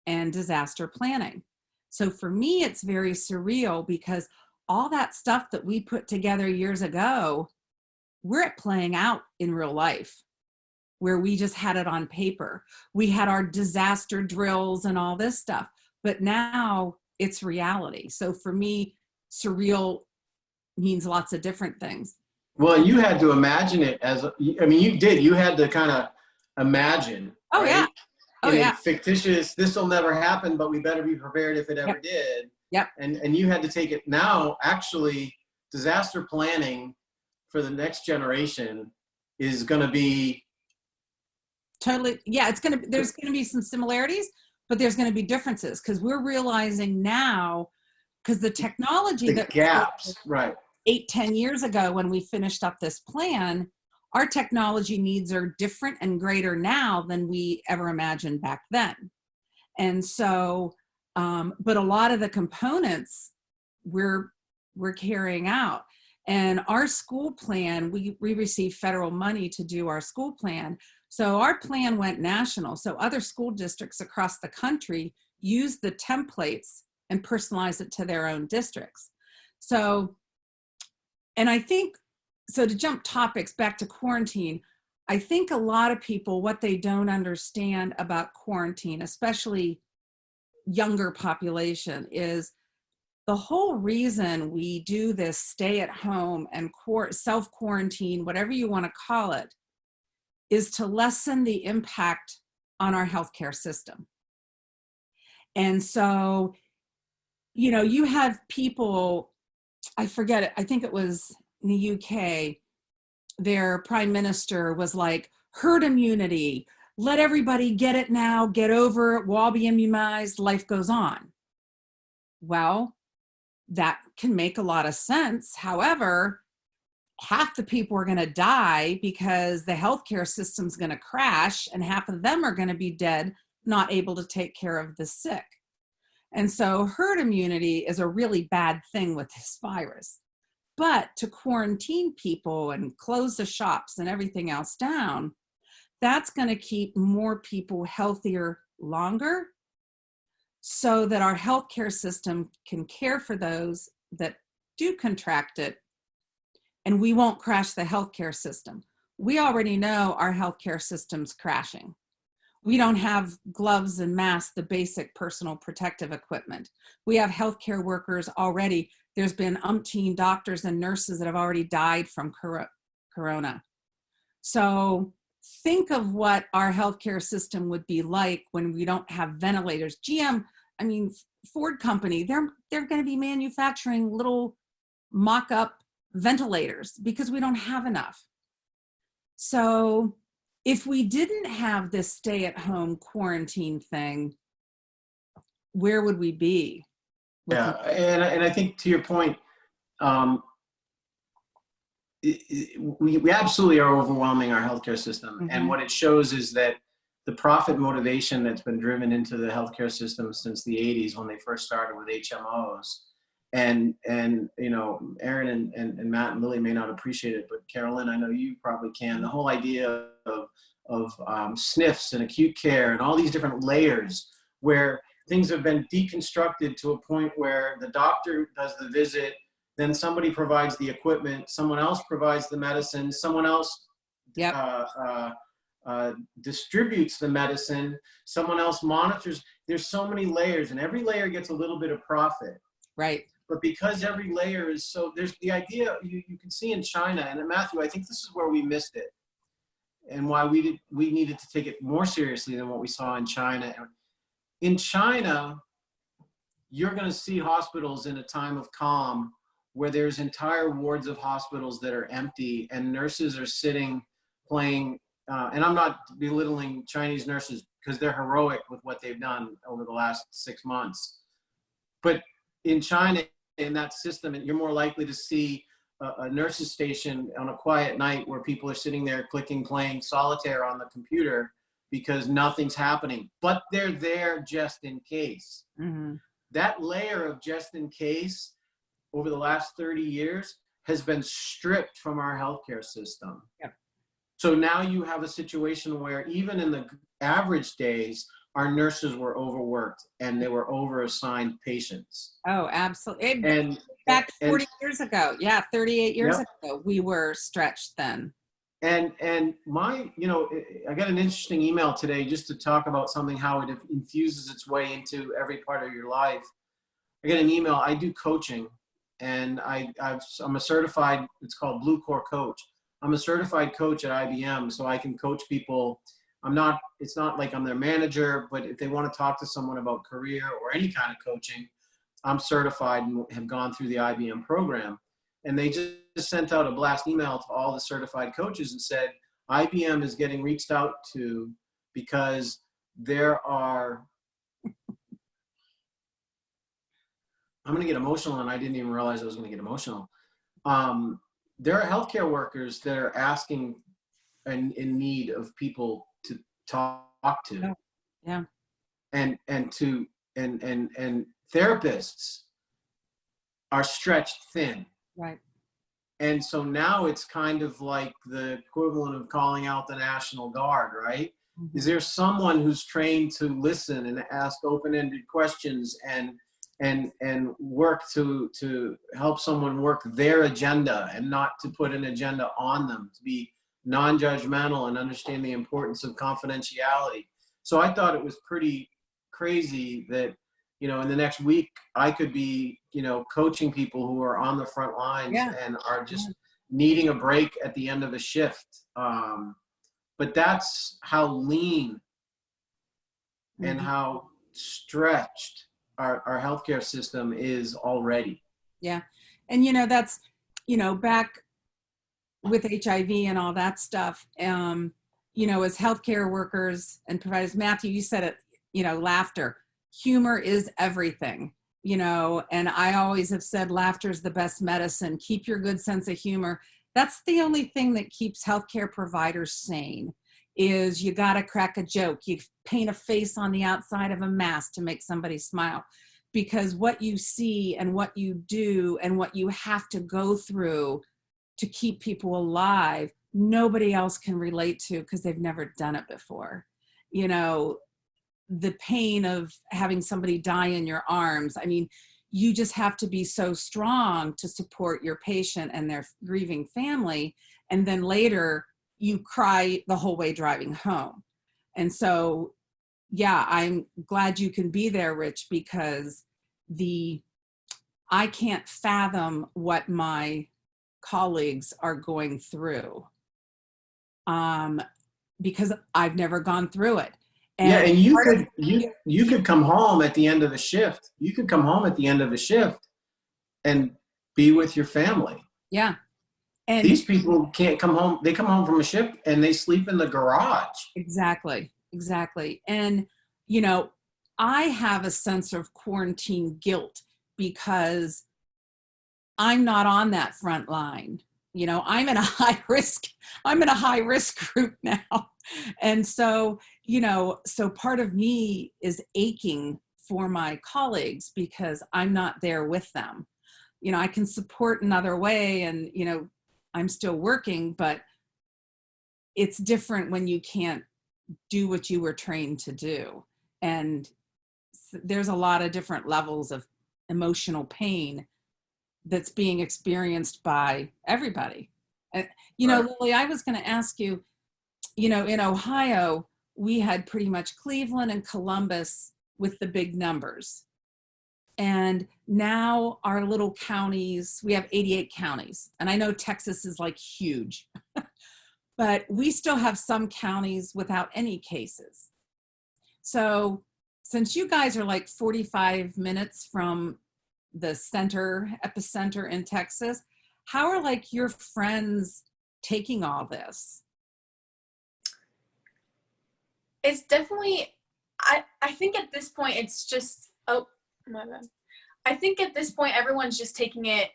and disaster planning. So for me, it's very surreal because all that stuff that we put together years ago, we're playing out in real life where we just had it on paper. We had our disaster drills and all this stuff, but now it's reality. So for me, surreal means lots of different things. Well, you had to imagine it as, I mean, you had to kind of imagine. Oh, right? yeah. Oh, in yeah. a fictitious, this will never happen, but we better be prepared if it ever Yep. did. Yep. And you had to take it now. Actually, disaster planning for the next generation is going to be Totally. Yeah, there's going to be some similarities, but there's going to be differences because we're realizing now, because the technology the that gaps, right? 8-10 years ago when we finished up this plan, our technology needs are different and greater now than we ever imagined back then. And so, but a lot of the components we're carrying out. And our school plan, we received federal money to do our school plan. So our plan went national. So other school districts across the country use the templates and personalize it to their own districts. So, and I think, so to jump topics back to quarantine, I think a lot of people, what they don't understand about quarantine, especially younger population, is the whole reason we do this stay at home and self-quarantine, whatever you want to call it, is to lessen the impact on our healthcare system. And so, you know, you have people, I forget it, I think it was in the UK, their prime minister was like, herd immunity, let everybody get it now, get over it, we'll all be immunized, life goes on. Well, that can make a lot of sense. However, half the people are going to die because the healthcare system's going to crash, and half of them are going to be dead, not able to take care of the sick. And so herd immunity is a really bad thing with this virus. But to quarantine people and close the shops and everything else down, that's going to keep more people healthier longer so that our healthcare system can care for those that do contract it, and we won't crash the healthcare system. We already know our healthcare system's crashing. We don't have gloves and masks, the basic personal protective equipment. We have healthcare workers already. There's been umpteen doctors and nurses that have already died from corona. So think of what our healthcare system would be like when we don't have ventilators. GM I mean, Ford company, they're going to be manufacturing little mock-up ventilators because we don't have enough. So if we didn't have this stay-at-home quarantine thing, where would we be? Yeah, and I think to your point, we absolutely are overwhelming our healthcare system. Mm-hmm. And what it shows is that the profit motivation that's been driven into the healthcare system since the 80s when they first started with HMOs. And you know, Aaron and Matt and Lily may not appreciate it, but Carolyn, I know you probably can. The whole idea of SNFs and acute care and all these different layers where things have been deconstructed to a point where the doctor does the visit, then somebody provides the equipment, someone else provides the medicine, someone else distributes the medicine, someone else monitors. There's so many layers, and every layer gets a little bit of profit. Right. But because every layer is so, there's the idea you can see in China, and Matthew, I think this is where we missed it, and why we needed to take it more seriously than what we saw in China. In China, you're going to see hospitals in a time of calm where there's entire wards of hospitals that are empty and nurses are sitting playing, and I'm not belittling Chinese nurses because they're heroic with what they've done over the last 6 months. But in China, in that system, you're more likely to see a nurse's station on a quiet night where people are sitting there clicking, playing solitaire on the computer because nothing's happening, but they're there just in case. Mm-hmm. That layer of just in case over the last 30 years has been stripped from our healthcare system. Yep. So now you have a situation where even in the average days, our nurses were overworked and they were overassigned patients. Oh, absolutely. And back 40 years ago, 38 years Yep. ago, we were stretched then. And my, you know, I got an interesting email today just to talk about something, how it infuses its way into every part of your life. I got an email. I do coaching, and I'm a certified, it's called Blue Core Coach. I'm a certified coach at IBM, so I can coach people. It's not like I'm their manager, but if they want to talk to someone about career or any kind of coaching, I'm certified and have gone through the IBM program. And they just sent out a blast email to all the certified coaches and said, IBM is getting reached out to because there are, I'm going to get emotional, and I didn't even realize I was going to get emotional. There are healthcare workers that are asking and in need of people to talk to. Yeah. And therapists are stretched thin. Right. And so now it's kind of like the equivalent of calling out the National Guard, right? Mm-hmm. Is there someone who's trained to listen and ask open-ended questions and work to help someone work their agenda and not to put an agenda on them, to be non-judgmental and understand the importance of confidentiality? So I thought it was pretty crazy that, you know, in the next week, I could be, you know, coaching people who are on the front lines and are just needing a break at the end of a shift. But that's how lean and how stretched our healthcare system is already. Yeah. And, you know, that's, you know, back with HIV and all that stuff, you know, as healthcare workers and providers, Matthew, you said it, you know, laughter. Humor is everything, you know, and I always have said laughter is the best medicine. Keep your good sense of humor. That's the only thing that keeps healthcare providers sane, is you got to crack a joke. You paint a face on the outside of a mask to make somebody smile, because what you see and what you do and what you have to go through to keep people alive, nobody else can relate to because they've never done it before. You know, the pain of having somebody die in your arms. I mean, you just have to be so strong to support your patient and their grieving family. And then later you cry the whole way driving home. And so, yeah, I'm glad you can be there, Rich, because I can't fathom what my colleagues are going through because I've never gone through it. Yeah, and part of- you could come home at the end of the shift. You could come home at the end of the shift and be with your family. yeah. And These people can't come home. They come home from a shift and they sleep in the garage. exactly. And, you know, I have a sense of quarantine guilt because I'm not on that front line. You know, I'm in a high risk group now. And so, you know, so part of me is aching for my colleagues because I'm not there with them. You know, I can support another way and, you know, I'm still working, but it's different when you can't do what you were trained to do. And there's a lot of different levels of emotional pain that's being experienced by everybody. And, you know, Lily, I was going to ask you, you know, in Ohio, we had pretty much Cleveland and Columbus with the big numbers. And now our little counties, we have 88 counties. And I know Texas is like huge, but we still have some counties without any cases. So since you guys are like 45 minutes from the epicenter in Texas, how are like your friends taking all this? It's definitely, I think at this point it's just, oh, my bad. I think at this point everyone's just taking it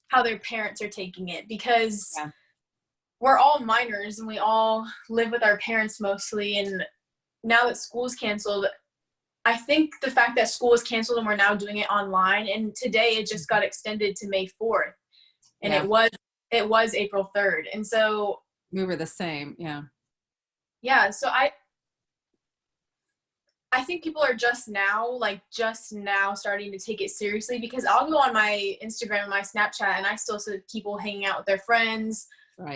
how their parents are taking it, because we're all minors and we all live with our parents mostly. And now that school's canceled, I think the fact that school is canceled and we're now doing it online, and today it just got extended to May 4th, and it was April 3rd. And so we were the same. So I think people are just now starting to take it seriously, because I'll go on my Instagram and my Snapchat and I still see people hanging out with their friends,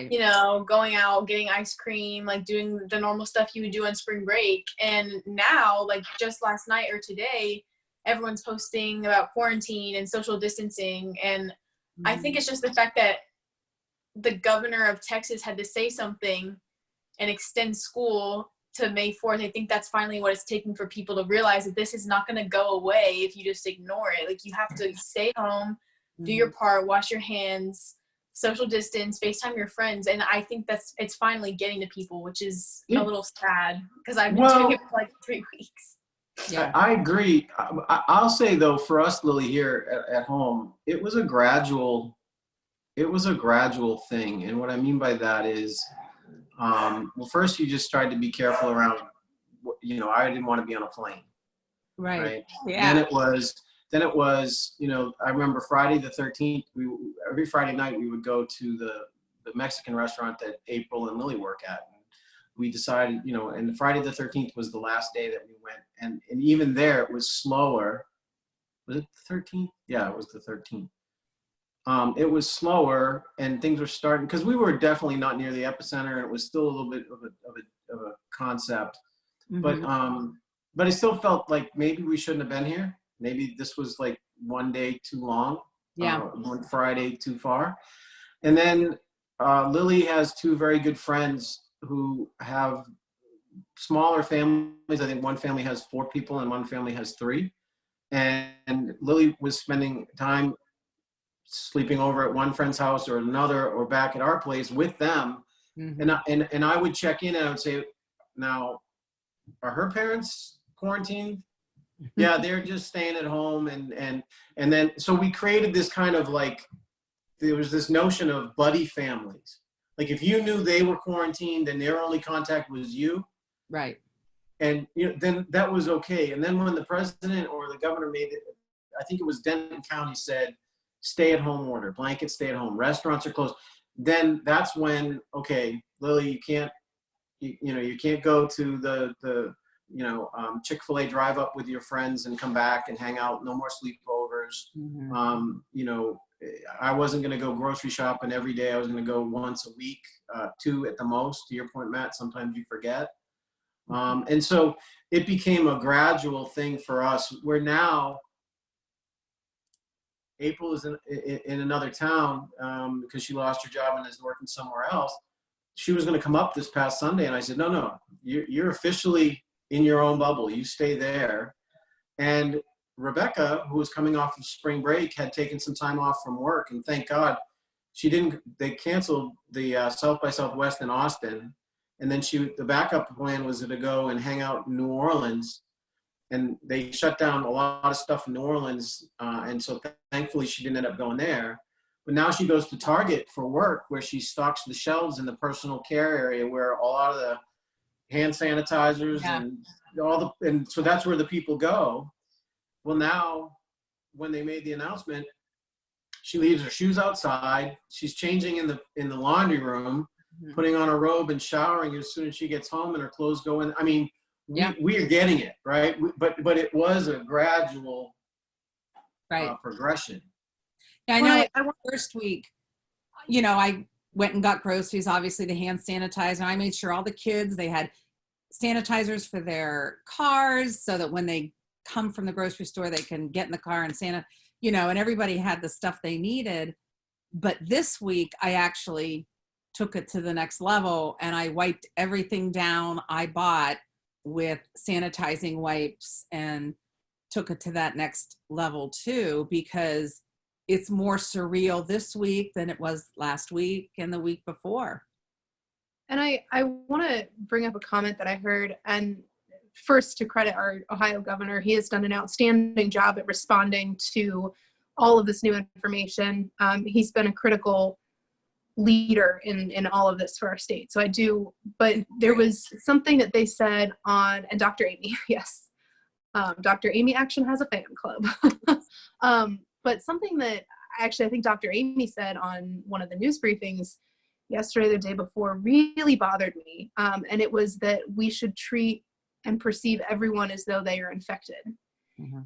you know, going out, getting ice cream, like doing the normal stuff you would do on spring break. And now, like just last night or today, everyone's posting about quarantine and social distancing. And I think it's just the fact that the governor of Texas had to say something and extend school to May 4th. I think that's finally what it's taking for people to realize that this is not going to go away if you just ignore it. Like, you have to stay home, do your part, wash your hands, social distance, FaceTime your friends. And I think it's finally getting to people, which is a little sad, because I've been doing it for like 3 weeks. I agree. I'll say though, for us, Lily, here at home, it was a gradual thing. And what I mean by that is, well, first you just tried to be careful around, you know, I didn't want to be on a plane. Right. Yeah. Then it was, you know, I remember Friday the 13th, every Friday night we would go to the Mexican restaurant that April and Lily work at. And we decided, you know, and Friday the 13th was the last day that we went. And even there it was slower. Was it the 13th? Yeah, it was the 13th. It was slower and things were starting, because we were definitely not near the epicenter, and it was still a little bit of a concept. But I still felt like maybe we shouldn't have been here. Maybe this was like one day too long. One Friday too far. And then Lily has 2 very good friends who have smaller families. I think one family has 4 people and one family has 3. And Lily was spending time sleeping over at one friend's house or another, or back at our place with them. And I would check in and I would say, now, are her parents quarantined? Yeah, they're just staying at home. And then, so we created this kind of like, there was this notion of buddy families. Like, if you knew they were quarantined and their only contact was you. Right. And you know, then that was okay. And then when the president or the governor made it, I think it was Denton County, said, stay at home order, blanket stay at home, restaurants are closed. Then that's when, okay, Lily, you can't go to the Chick-fil-A drive up with your friends and come back and hang out. No more sleepovers. You know, I wasn't going to go grocery shopping every day. I was going to go once a week, 2 at the most. To your point, Matt, sometimes you forget. And so it became a gradual thing for us, where now April is in another town because she lost her job and is working somewhere else. she was going to come up this past Sunday, and I said, no, you're officially in your own bubble. You stay there. And Rebecca, who was coming off of spring break, had taken some time off from work, and thank God they canceled the South by Southwest in Austin. And then the backup plan was to go and hang out in New Orleans, and they shut down a lot of stuff in New Orleans. And so thankfully she didn't end up going there. But now she goes to Target for work, where she stocks the shelves in the personal care area, where a lot of the hand sanitizers and so that's where the people go. Well, now when they made the announcement, she leaves her shoes outside. She's changing in the laundry room, putting on a robe and showering as soon as she gets home, and her clothes go in. I mean, we are getting it, right? But it was a gradual progression. Yeah, I know. First week, I went and got groceries, obviously the hand sanitizer. I made sure all the kids, they had sanitizers for their cars so that when they come from the grocery store, they can get in the car and and everybody had the stuff they needed. But this week, I actually took it to the next level, and I wiped everything down I bought with sanitizing wipes and took it to that next level too, because it's more surreal this week than it was last week and the week before. And I want to bring up a comment that I heard, and first to credit our Ohio governor. He has done an outstanding job at responding to all of this new information. He's been a critical leader in all of this for our state. So but there was something that they said and Dr. Amy, yes. Dr. Amy Action has a fan club. But something that actually I think Dr. Amy said on one of the news briefings yesterday, the day before, really bothered me. And it was that we should treat and perceive everyone as though they are infected. Mm-hmm.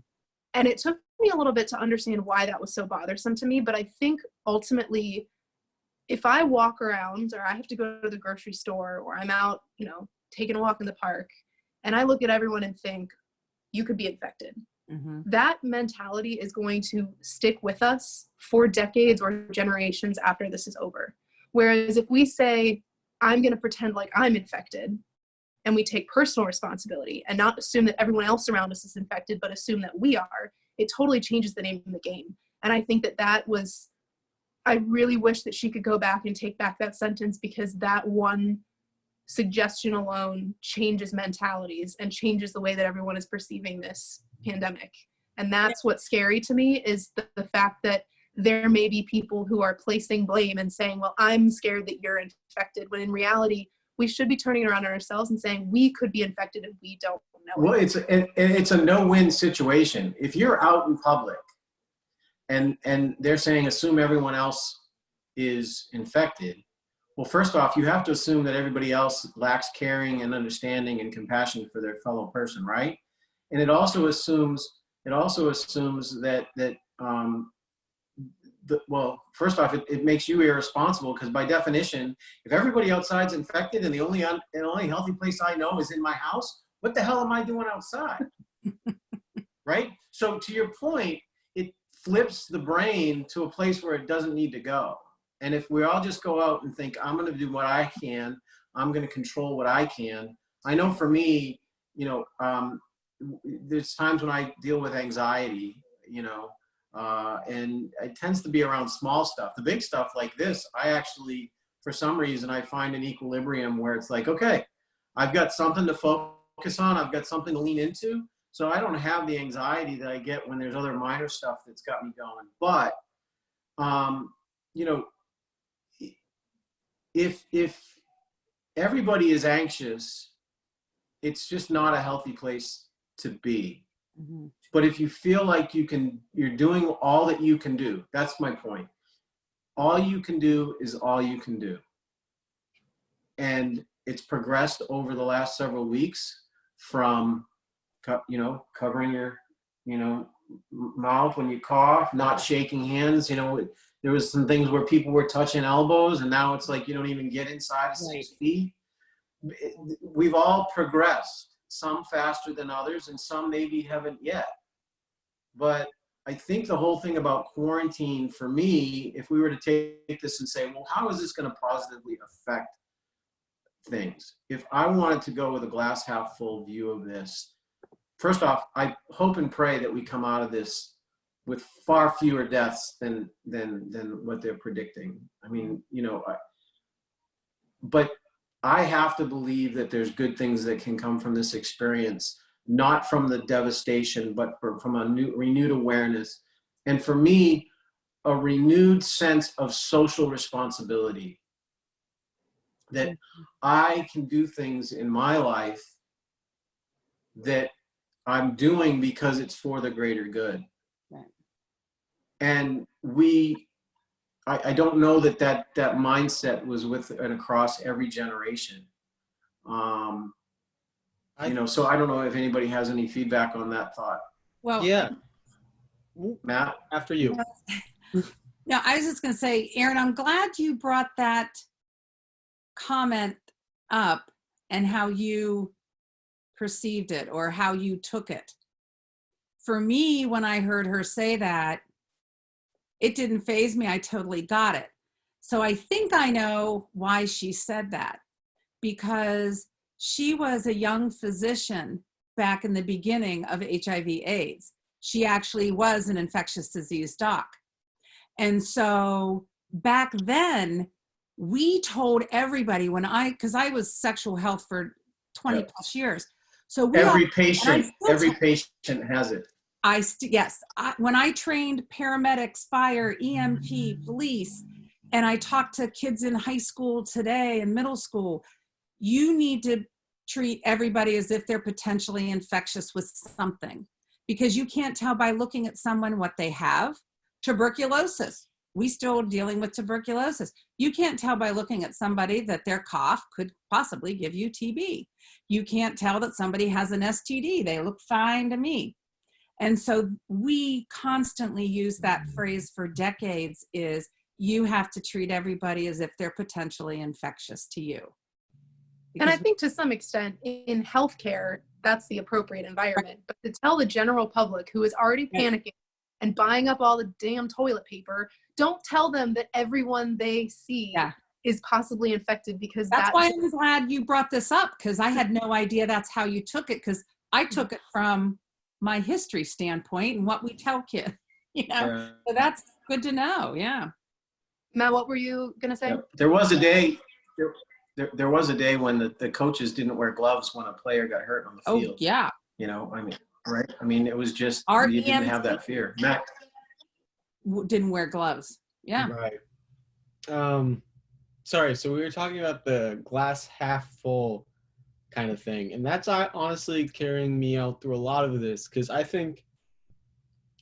And it took me a little bit to understand why that was so bothersome to me. But I think ultimately, if I walk around, or I have to go to the grocery store, or I'm out, taking a walk in the park, and I look at everyone and think, you could be infected. Mm-hmm. That mentality is going to stick with us for decades or generations after this is over. Whereas if we say, I'm going to pretend like I'm infected, and we take personal responsibility and not assume that everyone else around us is infected, but assume that we are, it totally changes the name of the game. And I think I really wish that she could go back and take back that sentence, because that one suggestion alone changes mentalities and changes the way that everyone is perceiving this pandemic. And that's what's scary to me, is the fact that there may be people who are placing blame and saying, well, I'm scared that you're infected, when in reality, we should be turning around on ourselves and saying we could be infected and we don't know. Well, it's a no-win situation. If you're out in public and they're saying assume everyone else is infected, well, first off, you have to assume that everybody else lacks caring and understanding and compassion for their fellow person, right? And it also assumes that well, first off, it makes you irresponsible, because by definition, if everybody outside's infected and the only healthy place I know is in my house, what the hell am I doing outside? Right? So to your point, it flips the brain to a place where it doesn't need to go. And if we all just go out and think, I'm going to do what I can, I'm going to control what I can. I know for me, there's times when I deal with anxiety, and it tends to be around small stuff. The big stuff like this, I actually, for some reason, I find an equilibrium where it's like, okay, I've got something to focus on. I've got something to lean into. So I don't have the anxiety that I get when there's other minor stuff that's got me going. But, if everybody is anxious, it's just not a healthy place to be. Mm-hmm. But if you feel like you're doing all that you can do, that's my point. All you can do is all you can do. And it's progressed over the last several weeks from, covering your, mouth when you cough, not shaking hands. There was some things where people were touching elbows, and now it's like you don't even get inside of 6 feet. We've all progressed, some faster than others, and some maybe haven't yet. But I think the whole thing about quarantine, for me, if we were to take this and say, well, how is this going to positively affect things. If I wanted to go with a glass half full view of this, first off, I hope and pray that we come out of this with far fewer deaths than what they're predicting. I mean, you know, but I have to believe that there's good things that can come from this experience, not from the devastation, but from a renewed awareness. And for me, a renewed sense of social responsibility, that I can do things in my life that I'm doing because it's for the greater good. Right. And I don't know that mindset was with and across every generation. You know, so I don't know if anybody has any feedback on that thought. Well, Yeah. Matt? After you. No, I was just going to say, Aaron, I'm glad you brought that comment up and how you perceived it or how you took it. For me, when I heard her say that, it didn't faze me. I totally got it. So I think I know why she said that, because she was a young physician back in the beginning of HIV/AIDS. She actually was an infectious disease doc. And so back then, we told everybody because I was sexual health for 20 plus years. So Every patient has it. Yes. When I trained paramedics, fire, EMT, police, and I talked to kids in high school today and middle school, you need to treat everybody as if they're potentially infectious with something, because you can't tell by looking at someone what they have. Tuberculosis. We still dealing with tuberculosis. You can't tell by looking at somebody that their cough could possibly give you TB. You can't tell that somebody has an STD. They look fine to me. And so we constantly use that phrase for decades, is you have to treat everybody as if they're potentially infectious to you. And I think to some extent in healthcare, that's the appropriate environment. But to tell the general public who is already panicking and buying up all the damn toilet paper, don't tell them that everyone they see is possibly infected, because that's why I'm glad you brought this up, because I had no idea that's how you took it, because I took it from my history standpoint and what we tell kids, you know. So that's good to know. Yeah. Matt, what were you gonna say? There was a day. There was a day when the coaches didn't wear gloves when a player got hurt on the field. Oh yeah. You know, I mean, right? I mean, it was just you didn't have that fear. Matt didn't wear gloves. Yeah. Right. Sorry. So we were talking about the glass half full kind of thing, and that's honestly carrying me out through a lot of this, because I think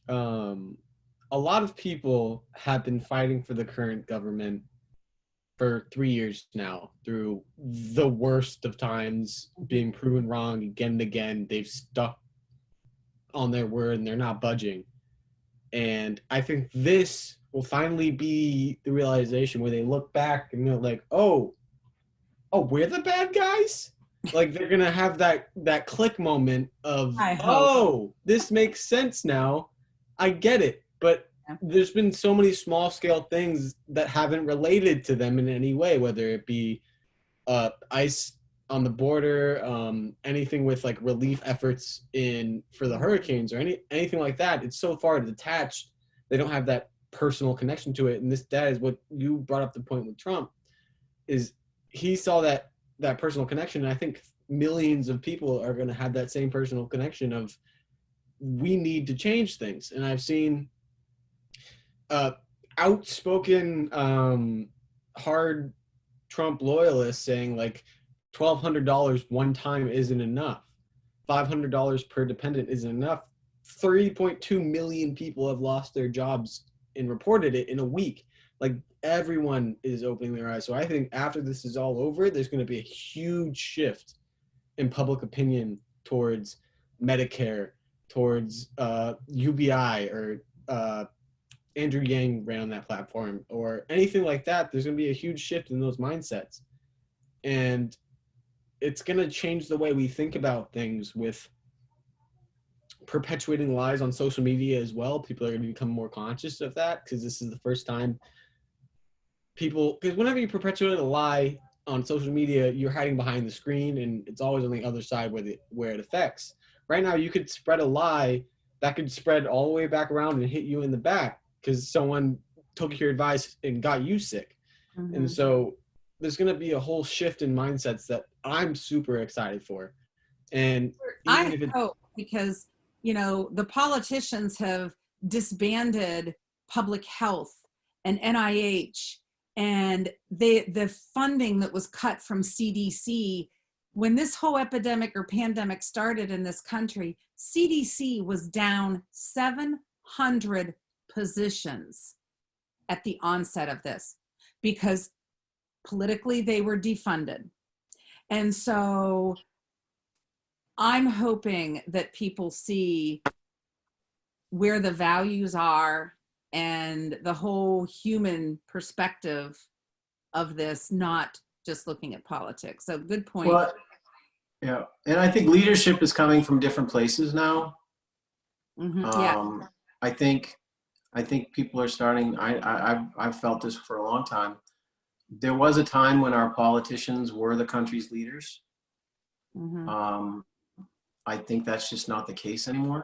a lot of people have been fighting for the current government for 3 years now, through the worst of times, being proven wrong again and again. They've stuck on their word and they're not budging. And I think this will finally be the realization where they look back and they're like, oh, we're the bad guys? Like, they're going to have that click moment of, oh, this makes sense now. I get it. But there's been so many small scale things that haven't related to them in any way, whether it be ice on the border, anything with like relief efforts for the hurricanes or anything like that. It's so far detached. They don't have that personal connection to it. And that is what you brought up, the point with Trump, is he saw that personal connection. And I think millions of people are going to have that same personal connection of, we need to change things. And I've seen outspoken hard Trump loyalists saying like $1,200 one time isn't enough. $500 per dependent isn't enough. 3.2 million people have lost their jobs and reported it in a week. Like, everyone is opening their eyes. So I think after this is all over, there's going to be a huge shift in public opinion towards Medicare, towards UBI, or Andrew Yang ran on that platform, or anything like that. There's going to be a huge shift in those mindsets. And it's going to change the way we think about things, with perpetuating lies on social media as well. People are going to become more conscious of that, because this is the first time because whenever you perpetuate a lie, on social media, you're hiding behind the screen, and it's always on the other side where it affects. Right now, you could spread a lie that could spread all the way back around and hit you in the back because someone took your advice and got you sick. Mm-hmm. And so there's going to be a whole shift in mindsets that I'm super excited for. And I hope, because, you know, the politicians have disbanded public health and NIH, and the funding that was cut from CDC. When this whole epidemic or pandemic started in this country, CDC was down 700 positions at the onset of this because politically they were defunded. And so I'm hoping that people see where the values are and the whole human perspective of this, not just looking at politics. So good point. Well, yeah, and I think leadership is coming from different places now. Yeah. I think people are starting. I've felt this for a long time. There was a time when our politicians were the country's leaders. I think that's just not the case anymore.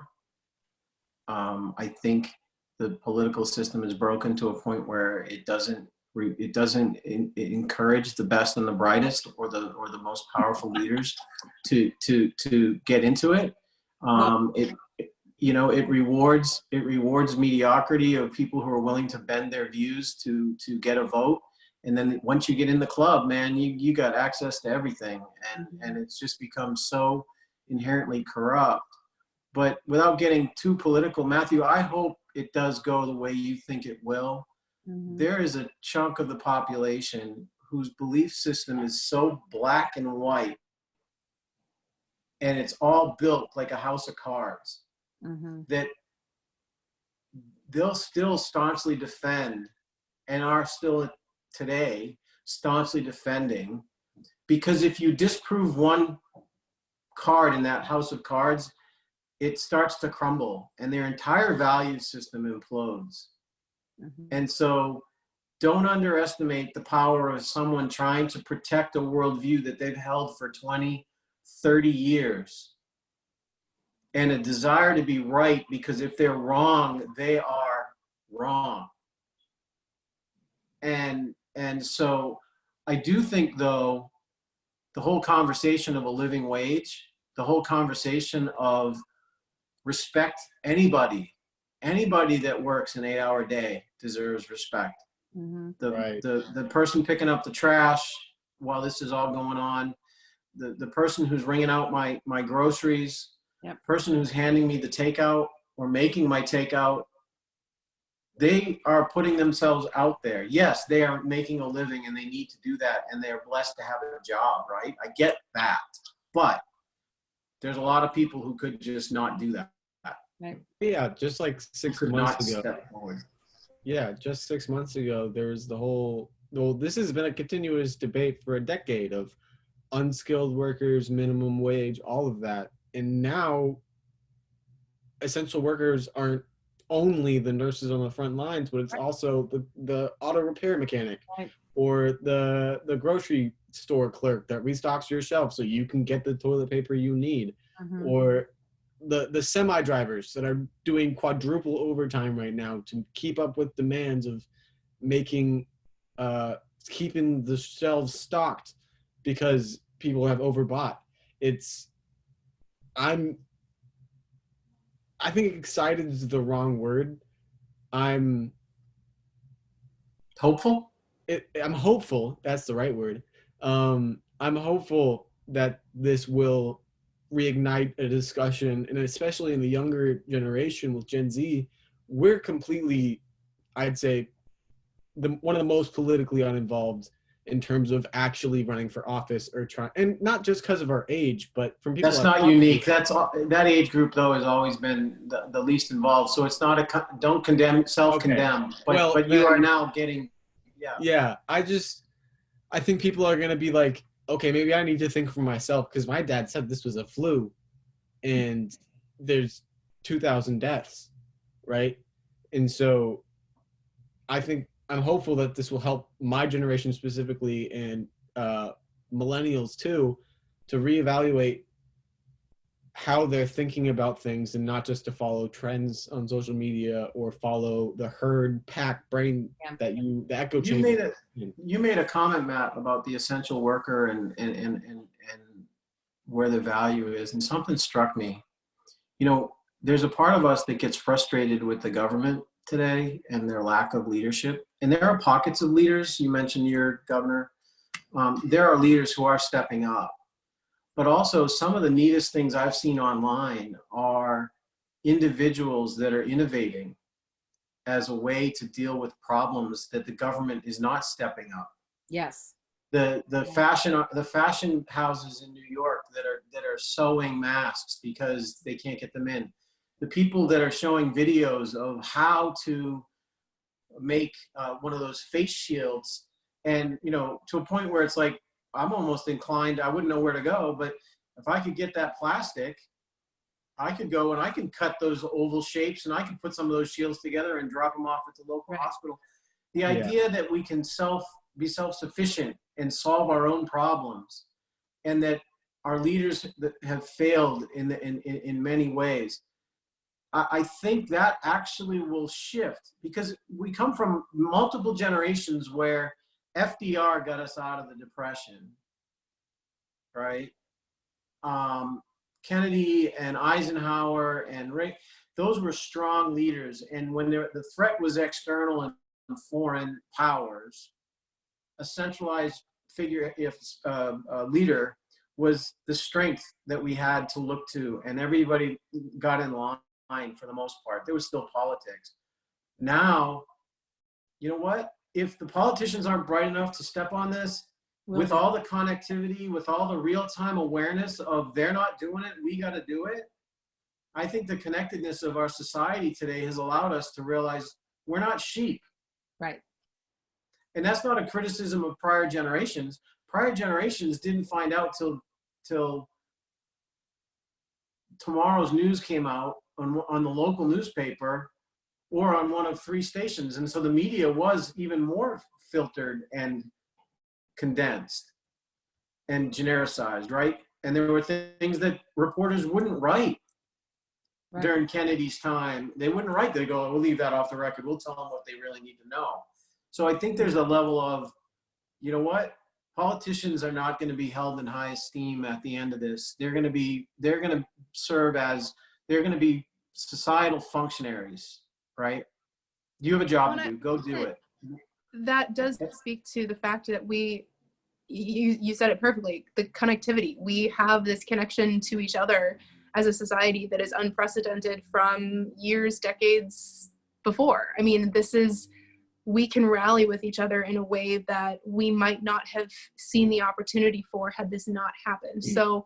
I think the political system is broken to a point where it doesn't encourage the best and the brightest or the most powerful leaders to get into it. It rewards mediocrity of people who are willing to bend their views to get a vote. And then once you get in the club, man, you got access to everything, and it's just become so inherently corrupt. But without getting too political, Matthew, I hope it does go the way you think it will. There is a chunk of the population whose belief system is so black and white, and it's all built like a house of cards, that they'll still staunchly defend, and are still today staunchly defending, because if you disprove one card in that house of cards, it starts to crumble and their entire value system implodes. And so don't underestimate the power of someone trying to protect a worldview that they've held for 20, 30 years, and a desire to be right, because if they're wrong, they are wrong. And so I do think, though, the whole conversation of a living wage, the whole conversation of respect anybody that works an 8-hour day deserves respect. The person picking up the trash while this is all going on, the person who's ringing out my groceries, person who's handing me the takeout or making my takeout, they are putting themselves out there. Yes, they are making a living and they need to do that, and they're blessed to have a job, right? I get that. But there's a lot of people who could just not do that. Yeah, just like 6 months ago. Yeah, just 6 months ago, there was this has been a continuous debate for a decade of unskilled workers, minimum wage, all of that. And now essential workers aren't only the nurses on the front lines, but it's also the auto repair mechanic or the grocery store clerk that restocks your shelf so you can get the toilet paper you need, or the semi drivers that are doing quadruple overtime right now to keep up with demands of making keeping the shelves stocked because people have overbought. I think excited is the wrong word. I'm hopeful. I'm hopeful. That's the right word. I'm hopeful that this will reignite a discussion, and especially in the younger generation with Gen Z, we're completely, I'd say, one of the most politically uninvolved in terms of actually running for office or trying, and not just because of our age, but from people. That's not unique. That age group, though, has always been the least involved. So it's not don't condemn, self-condemn. Okay. But you are now getting, Yeah, I think people are going to be like, okay, maybe I need to think for myself, because my dad said this was a flu and there's 2,000 deaths, right? And so I'm hopeful that this will help my generation specifically and millennials too, to reevaluate how they're thinking about things and not just to follow trends on social media or follow the herd pack brain that the echo chamber. You made a comment, Matt, about the essential worker and where the value is, and something struck me. You know, there's a part of us that gets frustrated with the government today and their lack of leadership. And there are pockets of leaders. You mentioned your governor. There are leaders who are stepping up. But also, some of the neatest things I've seen online are individuals that are innovating as a way to deal with problems that the government is not stepping up. Yes. The fashion houses in New York that are sewing masks because they can't get them in. The people that are showing videos of how to make one of those face shields, and to a point where it's like, I'm almost inclined, I wouldn't know where to go, but if I could get that plastic, I could go and I can cut those oval shapes and I can put some of those shields together and drop them off at the local hospital. The idea that we can be self-sufficient and solve our own problems, and that our leaders that have failed in many ways, I think that actually will shift, because we come from multiple generations where FDR got us out of the Depression, right? Kennedy and Eisenhower and Reagan, those were strong leaders. And when the threat was external and foreign powers, a centralized figure, leader, was the strength that we had to look to, and everybody got in line for the most part. There was still politics. Now, you know what? If the politicians aren't bright enough to step on this, with all the connectivity, with all the real-time awareness of they're not doing it, we got to do it. I think the connectedness of our society today has allowed us to realize we're not sheep. Right. And that's not a criticism of prior generations. Prior generations didn't find out till tomorrow's news came out on the local newspaper or on one of 3 stations. And so the media was even more filtered and condensed and genericized, right? And there were things that reporters wouldn't write during Kennedy's time. They wouldn't write. They go, we'll leave that off the record. We'll tell them what they really need to know. So I think there's a level of, you know what? Politicians are not going to be held in high esteem at the end of this. They're going to serve as, they're going to be societal functionaries, right? You have a job to do. Go do it. That does speak to the fact that you said it perfectly, the connectivity. We have this connection to each other as a society that is unprecedented from years, decades before. I mean, we can rally with each other in a way that we might not have seen the opportunity for had this not happened. So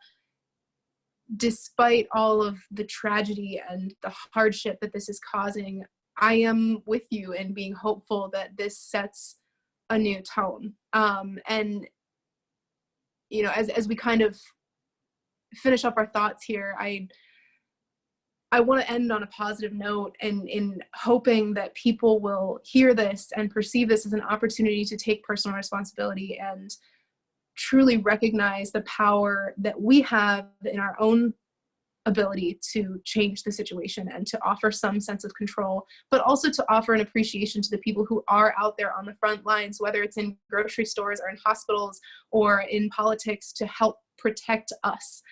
despite all of the tragedy and the hardship that this is causing, I am with you in being hopeful that this sets a new tone. And, as we kind of finish up our thoughts here, I want to end on a positive note, and in hoping that people will hear this and perceive this as an opportunity to take personal responsibility and truly recognize the power that we have in our own ability to change the situation and to offer some sense of control, but also to offer an appreciation to the people who are out there on the front lines, whether it's in grocery stores or in hospitals or in politics, to help protect us.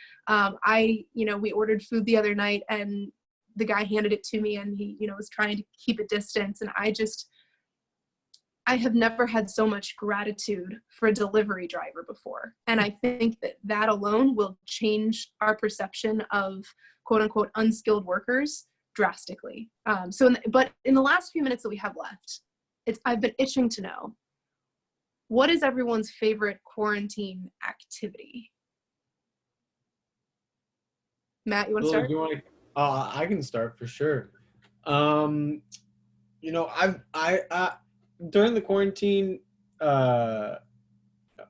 We ordered food the other night and the guy handed it to me and he, was trying to keep a distance. And I have never had so much gratitude for a delivery driver before. And I think that alone will change our perception of quote unquote unskilled workers drastically. But in the last few minutes that we have left, I've been itching to know, what is everyone's favorite quarantine activity? Matt, you want to start? I can start for sure. I during the quarantine,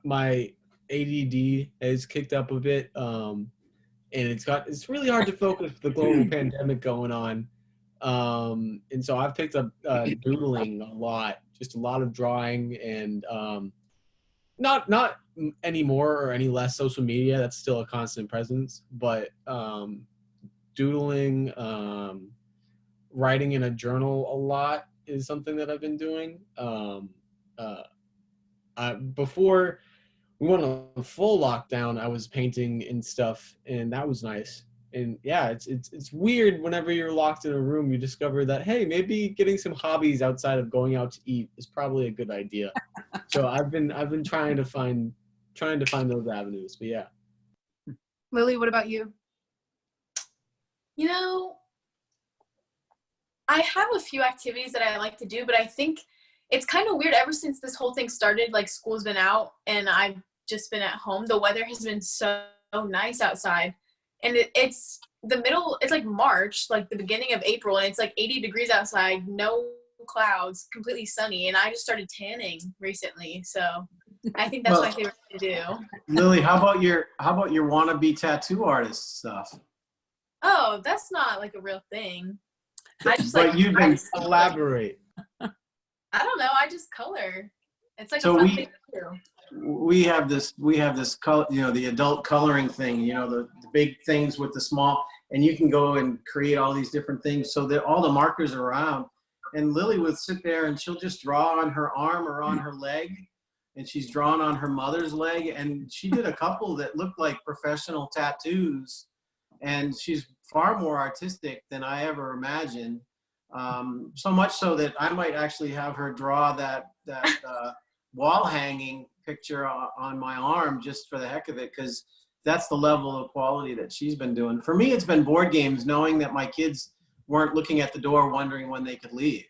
my ADD has kicked up a bit, and it's really hard to focus with the global pandemic going on. And so I've picked up doodling a lot, just a lot of drawing, and not anymore or any less social media. That's still a constant presence, but doodling, writing in a journal a lot is something that I've been doing. Before we went on full lockdown, I was painting and stuff, and that was nice. And yeah, it's weird whenever you're locked in a room, you discover that, hey, maybe getting some hobbies outside of going out to eat is probably a good idea. So I've been trying to find those avenues. But yeah. Lily, what about you? You know, I have a few activities that I like to do, but I think it's kind of weird ever since this whole thing started, like school's been out and I've just been at home. The weather has been so nice outside. And it's it's like March, like the beginning of April, and it's like 80 degrees outside, no clouds, completely sunny. And I just started tanning recently. So I think that's my favorite thing to do. Lily, how about your wannabe tattoo artist stuff? Oh, that's not like a real thing. But you've been elaborate. I don't know. I just color. It's like so a fun thing to do. We have this color, the adult coloring thing, the big things with the small, and you can go and create all these different things. So that all the markers are around, and Lily would sit there and she'll just draw on her arm or on her leg, and she's drawn on her mother's leg, and she did a couple that looked like professional tattoos, and she's far more artistic than I ever imagined. So much so that I might actually have her draw that wall hanging picture on my arm just for the heck of it, because that's the level of quality that she's been doing. For me, it's been board games, knowing that my kids weren't looking at the door wondering when they could leave.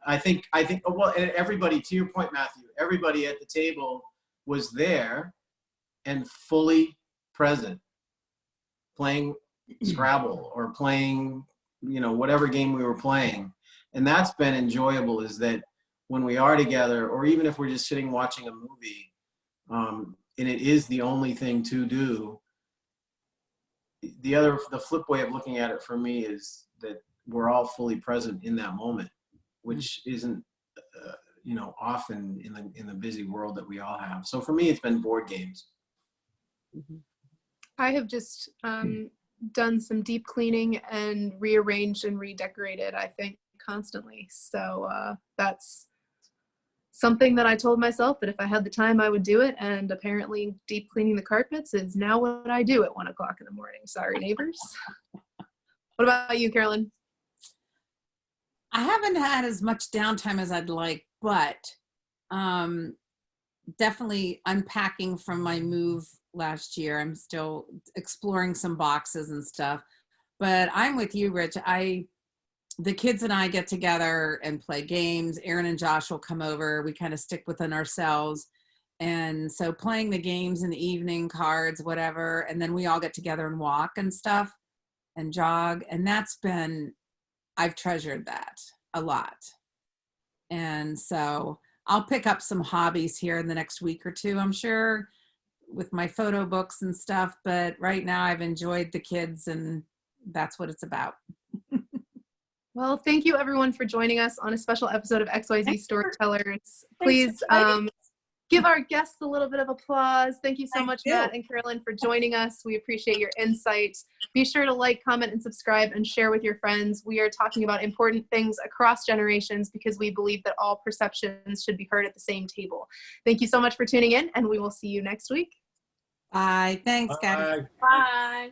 I think, well, and everybody, to your point, Matthew, everybody at the table was there and fully present, playing Scrabble or playing, whatever game we were playing. And that's been enjoyable, is that when we are together, or even if we're just sitting watching a movie, and it is the only thing to do, the flip way of looking at it for me is that we're all fully present in that moment, which isn't, often in the busy world that we all have. So for me, it's been board games. I have just done some deep cleaning and rearranged and redecorated, I think, constantly. So that's something that I told myself that if I had the time, I would do it. And apparently deep cleaning the carpets is now what I do at 1 o'clock in the morning. Sorry, neighbors. What about you, Carolyn? I haven't had as much downtime as I'd like, but definitely unpacking from my move last year. I'm still exploring some boxes and stuff, but I'm with you, Rich. The kids and I get together and play games. Aaron and Josh will come over. We kind of stick within ourselves. And so playing the games in the evening, cards, whatever, and then we all get together and walk and stuff and jog. And I've treasured that a lot. And so I'll pick up some hobbies here in the next week or two, I'm sure, with my photo books and stuff. But right now I've enjoyed the kids, and that's what it's about. Well, thank you everyone for joining us on a special episode of XYZ Storytellers. Please give our guests a little bit of applause. Thank you so much, Matt and Carolyn, for joining us. We appreciate your insight. Be sure to like, comment, and subscribe, and share with your friends. We are talking about important things across generations because we believe that all perceptions should be heard at the same table. Thank you so much for tuning in, and we will see you next week. Bye. Thanks, guys. Bye.